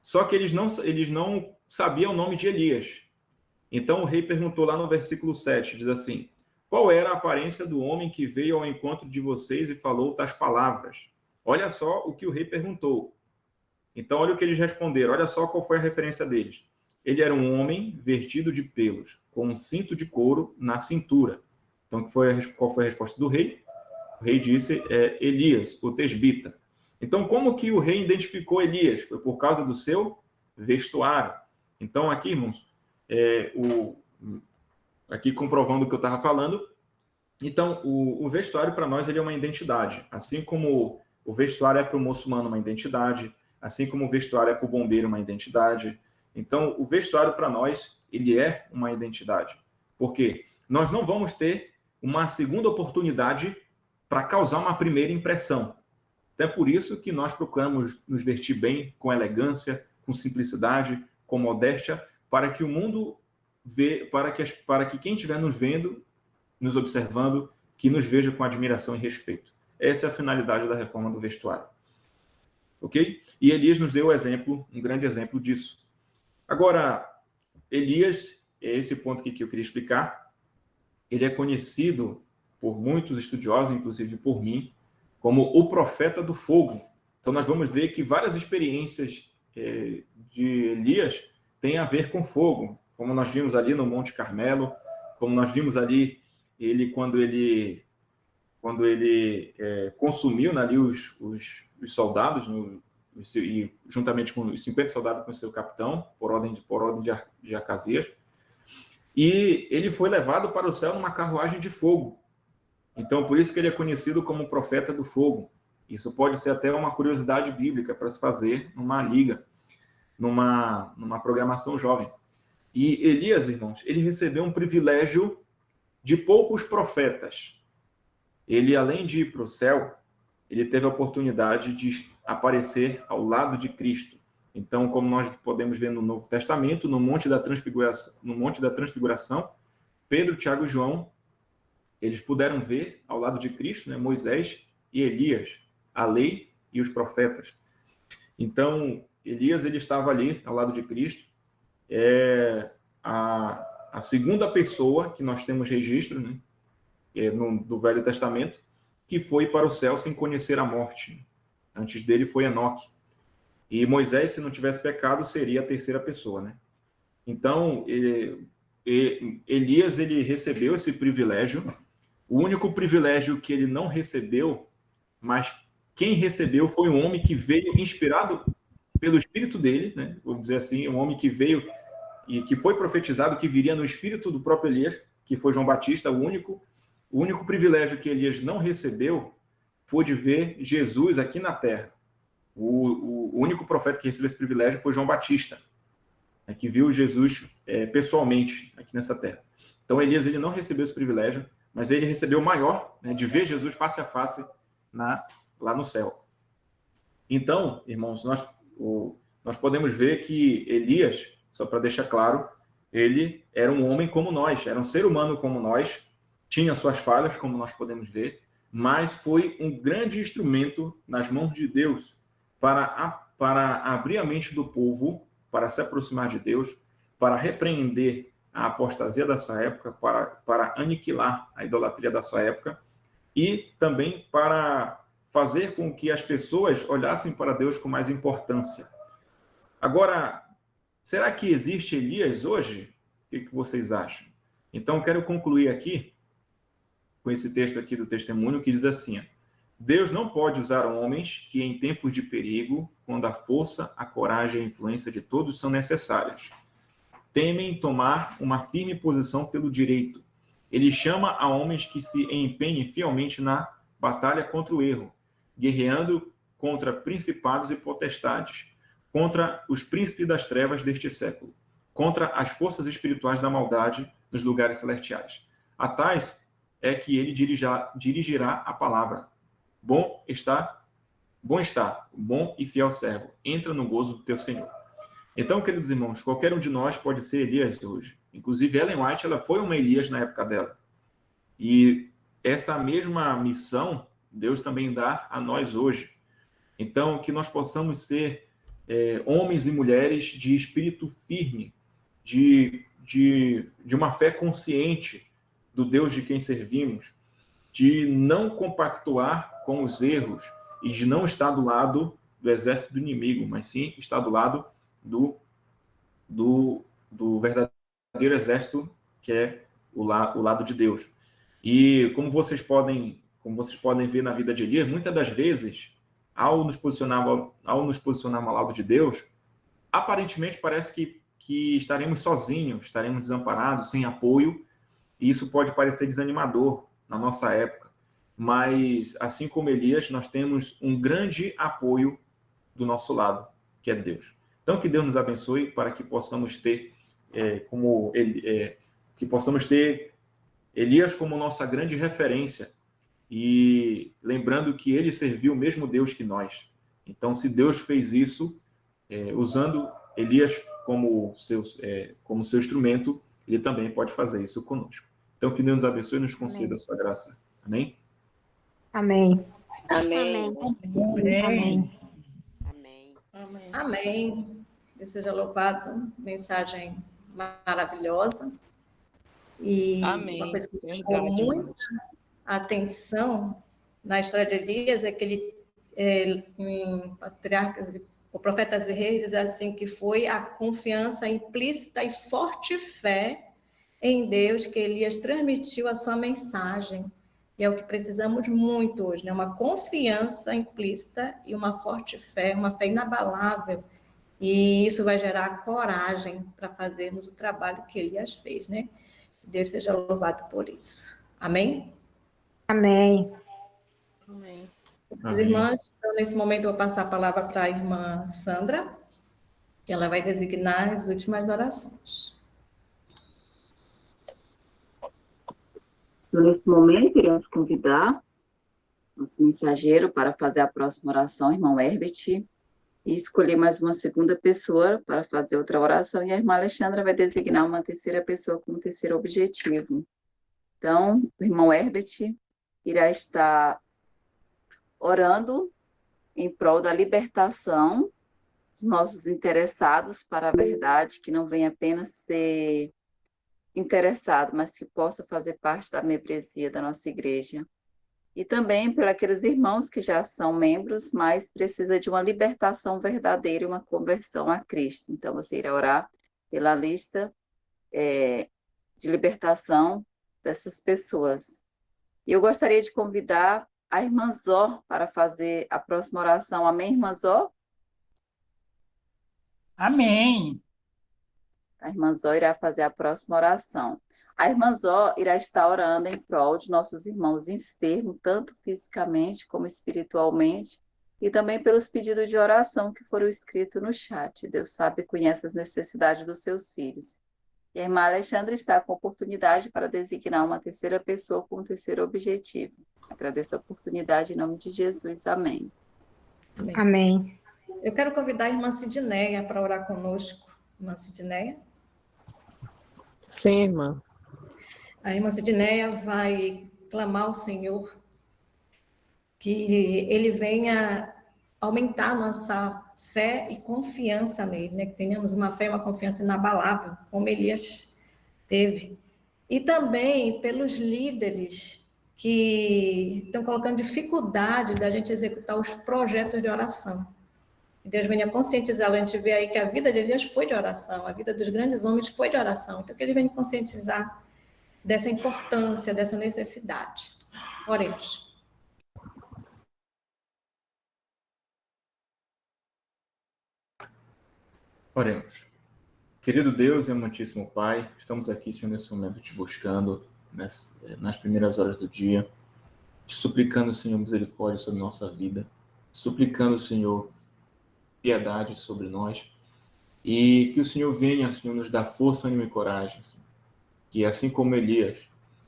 só que eles não sabiam o nome de Elias. Então, o rei perguntou lá no versículo 7, diz assim: qual era a aparência do homem que veio ao encontro de vocês e falou tais palavras? Olha só o que o rei perguntou. Então, olha o que eles responderam. Olha só qual foi a referência deles. Ele era um homem vestido de pelos, com um cinto de couro na cintura. Então, qual foi a resposta do rei? O rei disse, Elias, o tesbita. Então, como que o rei identificou Elias? Foi por causa do seu vestuário. Então, aqui, irmãos, aqui comprovando o que eu estava falando, então, o vestuário para nós ele é uma identidade. Assim como o vestuário é para o muçulmano uma identidade, assim como o vestuário é para o bombeiro uma identidade. Então, o vestuário para nós, ele é uma identidade. Porque nós não vamos ter uma segunda oportunidade para causar uma primeira impressão. Então, é por isso que nós procuramos nos vestir bem, com elegância, com simplicidade, com modéstia, para que o mundo para que quem estiver nos vendo, nos observando, que nos veja com admiração e respeito. Essa é a finalidade da reforma do vestuário. Ok? E Elias nos deu um grande exemplo disso. Agora, Elias, é esse ponto aqui que eu queria explicar, ele é conhecido por muitos estudiosos, inclusive por mim, como o profeta do fogo. Então, nós vamos ver que várias experiências de Elias têm a ver com fogo, como nós vimos ali no Monte Carmelo, como nós vimos ali quando ele consumiu ali os soldados, e juntamente com os 50 soldados com o seu capitão, por ordem de Acasias, e ele foi levado para o céu numa carruagem de fogo. Então, por isso que ele é conhecido como o profeta do fogo. Isso pode ser até uma curiosidade bíblica para se fazer numa liga, numa programação jovem. E Elias, irmãos, ele recebeu um privilégio de poucos profetas. Ele, além de ir para o céu, ele teve a oportunidade de aparecer ao lado de Cristo. Então, como nós podemos ver no Novo Testamento, no Monte da Transfiguração, Pedro, Tiago e João, eles puderam ver ao lado de Cristo, né, Moisés e Elias, a lei e os profetas. Então, Elias ele estava ali ao lado de Cristo. É a segunda pessoa que nós temos registro, né, do Velho Testamento, que foi para o céu sem conhecer a morte. Antes dele foi Enoque. E Moisés, se não tivesse pecado, seria a terceira pessoa, né? Então, Elias, ele recebeu esse privilégio. O único privilégio que ele não recebeu, mas quem recebeu foi um homem que veio inspirado pelo espírito dele, né? Vamos dizer assim, um homem que veio e que foi profetizado que viria no espírito do próprio Elias, que foi João Batista. O único privilégio que Elias não recebeu foi de ver Jesus aqui na terra. O único profeta que recebeu esse privilégio foi João Batista, né, que viu Jesus pessoalmente aqui nessa terra. Então, Elias, ele não recebeu esse privilégio, mas ele recebeu o maior, né, de ver Jesus face a face lá no céu. Então, irmãos, nós podemos ver que Elias, só para deixar claro, ele era um homem como nós, era um ser humano como nós, tinha suas falhas, como nós podemos ver, mas foi um grande instrumento nas mãos de Deus para abrir a mente do povo, para se aproximar de Deus, para repreender a apostasia dessa época, para aniquilar a idolatria da sua época e também para fazer com que as pessoas olhassem para Deus com mais importância. Agora, será que existe Elias hoje? O que vocês acham? Então, quero concluir aqui com esse texto aqui do testemunho que diz assim: Deus não pode usar homens que, em tempos de perigo, quando a força, a coragem e a influência de todos são necessárias, temem tomar uma firme posição pelo direito. Ele chama a homens que se empenhem fielmente na batalha contra o erro, guerreando contra principados e potestades, contra os príncipes das trevas deste século, contra as forças espirituais da maldade nos lugares celestiais. A tais é que ele dirigirá a palavra. Bom e fiel servo, entra no gozo do teu Senhor. Então, queridos irmãos, qualquer um de nós pode ser Elias hoje. Inclusive, Ellen White, ela foi uma Elias na época dela. E essa mesma missão, Deus também dá a nós hoje. Então, que nós possamos ser homens e mulheres de espírito firme, de uma fé consciente do Deus de quem servimos, de não compactuar com os erros e de não estar do lado do exército do inimigo, mas sim estar do lado do verdadeiro exército, que é o lado de Deus. E como vocês podem ver na vida de Elias, muitas das vezes, ao nos posicionarmos ao lado de Deus, aparentemente parece que estaremos sozinhos, estaremos desamparados, sem apoio, e isso pode parecer desanimador na nossa época. Mas, assim como Elias, nós temos um grande apoio do nosso lado, que é Deus. Então, que Deus nos abençoe para que possamos ter Elias como nossa grande referência, e lembrando que ele serviu o mesmo Deus que nós. Então, se Deus fez isso, usando Elias como seu instrumento, ele também pode fazer isso conosco. Então, que Deus nos abençoe e nos conceda a sua graça. Amém? Amém. Amém. Amém. Amém. Amém. Deus seja louvado. Mensagem maravilhosa. E Amém. uma coisa que me Verdade, chamou muita irmãos. atenção na história de Elias é que ele, em Patriarcas, o profeta e Reis diz assim, que foi a confiança implícita e forte fé em Deus que Elias transmitiu a sua mensagem. E é o que precisamos muito hoje, né? Uma confiança implícita e uma forte fé, uma fé inabalável. E isso vai gerar coragem para fazermos o trabalho que Elias fez, né? Deus seja louvado por isso. Amém? Amém. Amém. As irmãs, então, nesse momento eu vou passar a palavra para a irmã Sandra, que ela vai designar as últimas orações. Então, nesse momento, iremos convidar nosso mensageiro para fazer a próxima oração, irmão Herbert, e escolher mais uma segunda pessoa para fazer outra oração, e a irmã Alexandra vai designar uma terceira pessoa com um terceiro objetivo. Então, o irmão Herbert irá estar orando em prol da libertação dos nossos interessados para a verdade, que não venha apenas ser interessado, mas que possa fazer parte da membresia da nossa igreja. E também por aqueles irmãos que já são membros, mas precisa de uma libertação verdadeira e uma conversão a Cristo. Então, você irá orar pela lista de libertação dessas pessoas. E eu gostaria de convidar a irmã Zó para fazer a próxima oração. Amém, irmã Zó? Amém. A irmã Zó irá fazer a próxima oração. A irmã Zó irá estar orando em prol de nossos irmãos enfermos, tanto fisicamente como espiritualmente, e também pelos pedidos de oração que foram escritos no chat. Deus sabe e conhece as necessidades dos seus filhos. E a irmã Alexandra está com oportunidade para designar uma terceira pessoa com um terceiro objetivo. Agradeço a oportunidade em nome de Jesus. Amém. Amém. Eu quero convidar a irmã Sidneia para orar conosco. Irmã Sidneia? Sim, irmã. A irmã Sidneia vai clamar ao Senhor que Ele venha aumentar a nossa fé e confiança nele, né? Que tenhamos uma fé e uma confiança inabalável, como Elias teve. E também pelos líderes que estão colocando dificuldade da gente executar os projetos de oração. Que Deus venha conscientizar, a gente vê aí que a vida de Elias foi de oração, a vida dos grandes homens foi de oração. Então, que ele venha conscientizar dessa importância, dessa necessidade. Oremos. Oremos. Querido Deus e amantíssimo Pai, estamos aqui, Senhor, nesse momento te buscando nas primeiras horas do dia, te suplicando, Senhor, misericórdia sobre nossa vida, suplicando, Senhor, piedade sobre nós, e que o Senhor venha, Senhor, nos dar força, ânimo e coragem, Senhor. Que assim como Elias,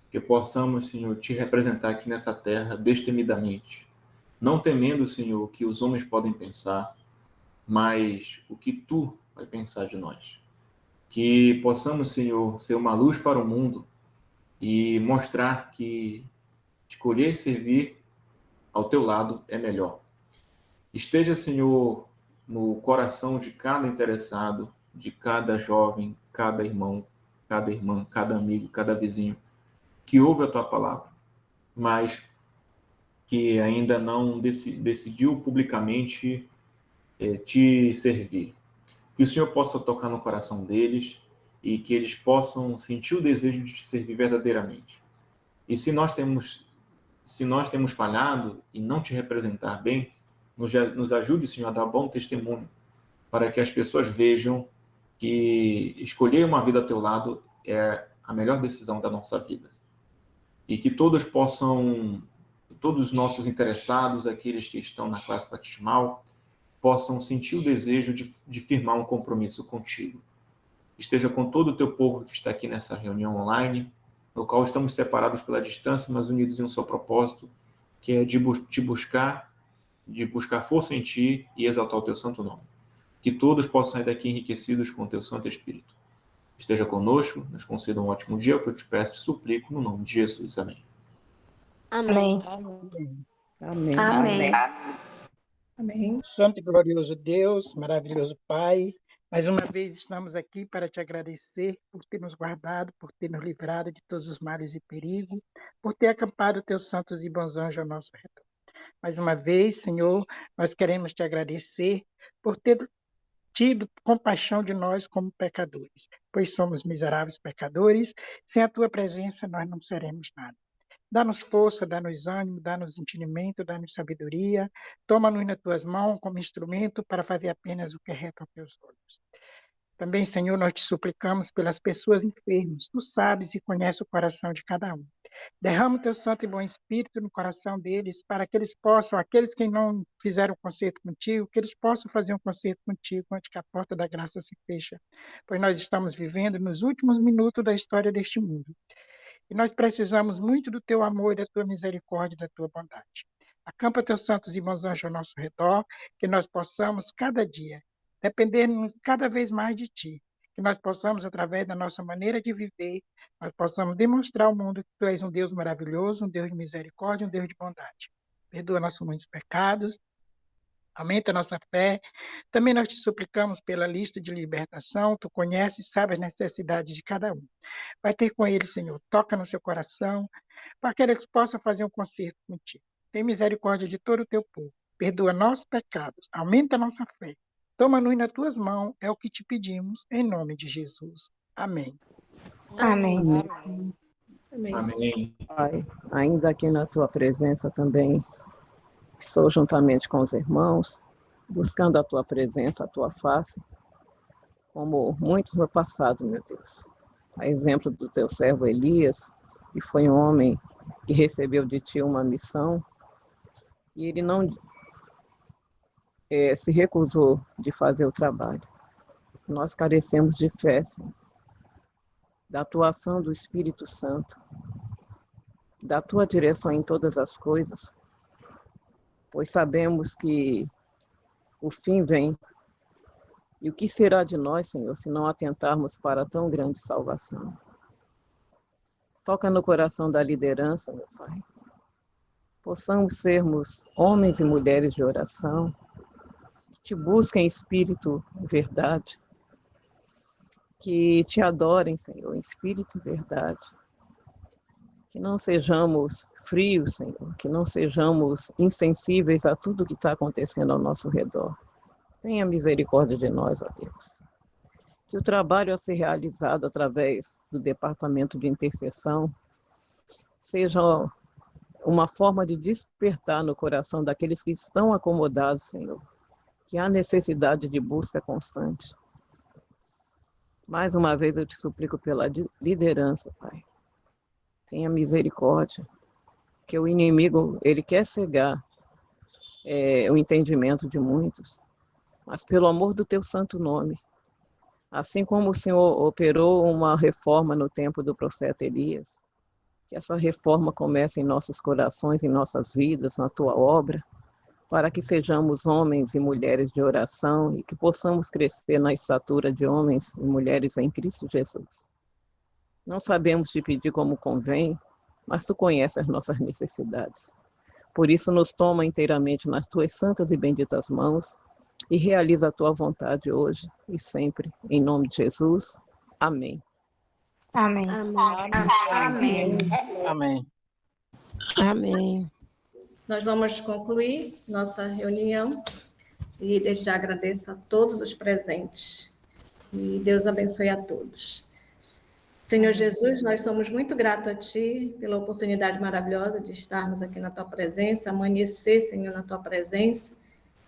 que possamos, Senhor, te representar aqui nessa terra destemidamente, não temendo, Senhor, o que os homens podem pensar, mas o que Tu vai pensar de nós. Que possamos, Senhor, ser uma luz para o mundo e mostrar que escolher servir ao Teu lado é melhor. Esteja, Senhor, no coração de cada interessado, de cada jovem, cada irmão, cada irmã, cada amigo, cada vizinho, que ouve a Tua palavra, mas que ainda não decidiu publicamente te servir. Que o Senhor possa tocar no coração deles e que eles possam sentir o desejo de te servir verdadeiramente. E se nós temos falhado e não te representar bem, nos ajude, Senhor, a dar bom testemunho, para que as pessoas vejam que escolher uma vida ao teu lado é a melhor decisão da nossa vida. E que todos os nossos interessados, aqueles que estão na classe batismal, possam sentir o desejo de firmar um compromisso contigo. Esteja com todo o teu povo que está aqui nessa reunião online, no qual estamos separados pela distância, mas unidos em um só propósito, que é de buscar força em ti e exaltar o teu santo nome. Que todos possam sair daqui enriquecidos com o teu Santo Espírito. Esteja conosco, nos conceda um ótimo dia, o que eu te peço, te suplico, no nome de Jesus. Amém. Amém. Amém. Amém. Amém. Santo e glorioso Deus, maravilhoso Pai, mais uma vez estamos aqui para te agradecer por ter nos guardado, por ter nos livrado de todos os males e perigos, por ter acampado teus santos e bons anjos ao nosso redor. Mais uma vez, Senhor, nós queremos te agradecer por ter tido compaixão de nós como pecadores, pois somos miseráveis pecadores, sem a tua presença nós não seremos nada. Dá-nos força, dá-nos ânimo, dá-nos entendimento, dá-nos sabedoria, toma-nos nas tuas mãos como instrumento para fazer apenas o que é reto aos teus olhos. Também, Senhor, nós te suplicamos pelas pessoas enfermas, tu sabes e conheces o coração de cada um. Derrama o teu santo e bom espírito no coração deles, para que eles possam, aqueles que não fizeram concerto contigo, que eles possam fazer um concerto contigo antes que a porta da graça se feche, pois nós estamos vivendo nos últimos minutos da história deste mundo. E nós precisamos muito do teu amor, da tua misericórdia e da tua bondade. Acampa teus santos e bons anjos ao nosso redor, que nós possamos, cada dia, depender cada vez mais de ti. Que nós possamos, através da nossa maneira de viver, nós possamos demonstrar ao mundo que tu és um Deus maravilhoso, um Deus de misericórdia, um Deus de bondade. Perdoa nossos muitos pecados, aumenta a nossa fé. Também nós te suplicamos pela lista de libertação, tu conheces e sabes as necessidades de cada um. Vai ter com eles, Senhor, toca no seu coração, para que eles possam fazer um concerto contigo. Tem misericórdia de todo o teu povo, perdoa nossos pecados, aumenta a nossa fé. Toma-nos nas tuas mãos, é o que te pedimos, em nome de Jesus. Amém. Amém. Amém. Amém. Pai, ainda aqui na tua presença também, estou juntamente com os irmãos, buscando a tua presença, a tua face, como muitos no passado, meu Deus. A exemplo do teu servo Elias, que foi um homem que recebeu de ti uma missão, e ele não se recusou de fazer o trabalho. Nós carecemos de fé, Senhor, da atuação do Espírito Santo, da tua direção em todas as coisas, pois sabemos que o fim vem. E o que será de nós, Senhor, se não atentarmos para tão grande salvação? Toca no coração da liderança, meu Pai. Possamos sermos homens e mulheres de oração, que te busquem em espírito e verdade, que te adorem, Senhor, em espírito e verdade. Que não sejamos frios, Senhor, que não sejamos insensíveis a tudo que está acontecendo ao nosso redor. Tenha misericórdia de nós, ó Deus. Que o trabalho a ser realizado através do Departamento de Intercessão seja uma forma de despertar no coração daqueles que estão acomodados, Senhor, que há necessidade de busca constante. Mais uma vez eu te suplico pela liderança, Pai. Tenha misericórdia, que o inimigo, ele quer cegar o entendimento de muitos, mas pelo amor do teu santo nome, assim como o Senhor operou uma reforma no tempo do profeta Elias, que essa reforma comece em nossos corações, em nossas vidas, na tua obra, para que sejamos homens e mulheres de oração e que possamos crescer na estatura de homens e mulheres em Cristo Jesus. Não sabemos te pedir como convém, mas tu conheces as nossas necessidades. Por isso, nos toma inteiramente nas tuas santas e benditas mãos e realiza a tua vontade hoje e sempre. Em nome de Jesus. Amém. Amém. Amém. Amém. Amém. Nós vamos concluir nossa reunião e desde já agradeço a todos os presentes. E Deus abençoe a todos. Senhor Jesus, nós somos muito gratos a Ti pela oportunidade maravilhosa de estarmos aqui na Tua presença, amanhecer, Senhor, na Tua presença.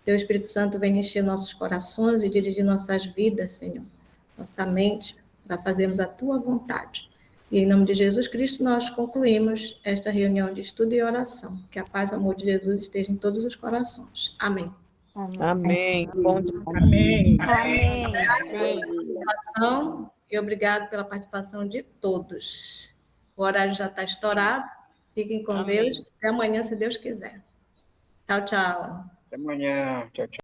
Teu Espírito Santo vem encher nossos corações e dirigir nossas vidas, Senhor, nossa mente, para fazermos a Tua vontade. E em nome de Jesus Cristo, nós concluímos esta reunião de estudo e oração. Que a paz e o amor de Jesus esteja em todos os corações. Amém. Amém. Bom dia. Amém. E obrigado pela participação de todos. O horário já está estourado. Fiquem com Deus. Até amanhã, se Deus quiser. Tchau, tchau. Até amanhã. Tchau, tchau.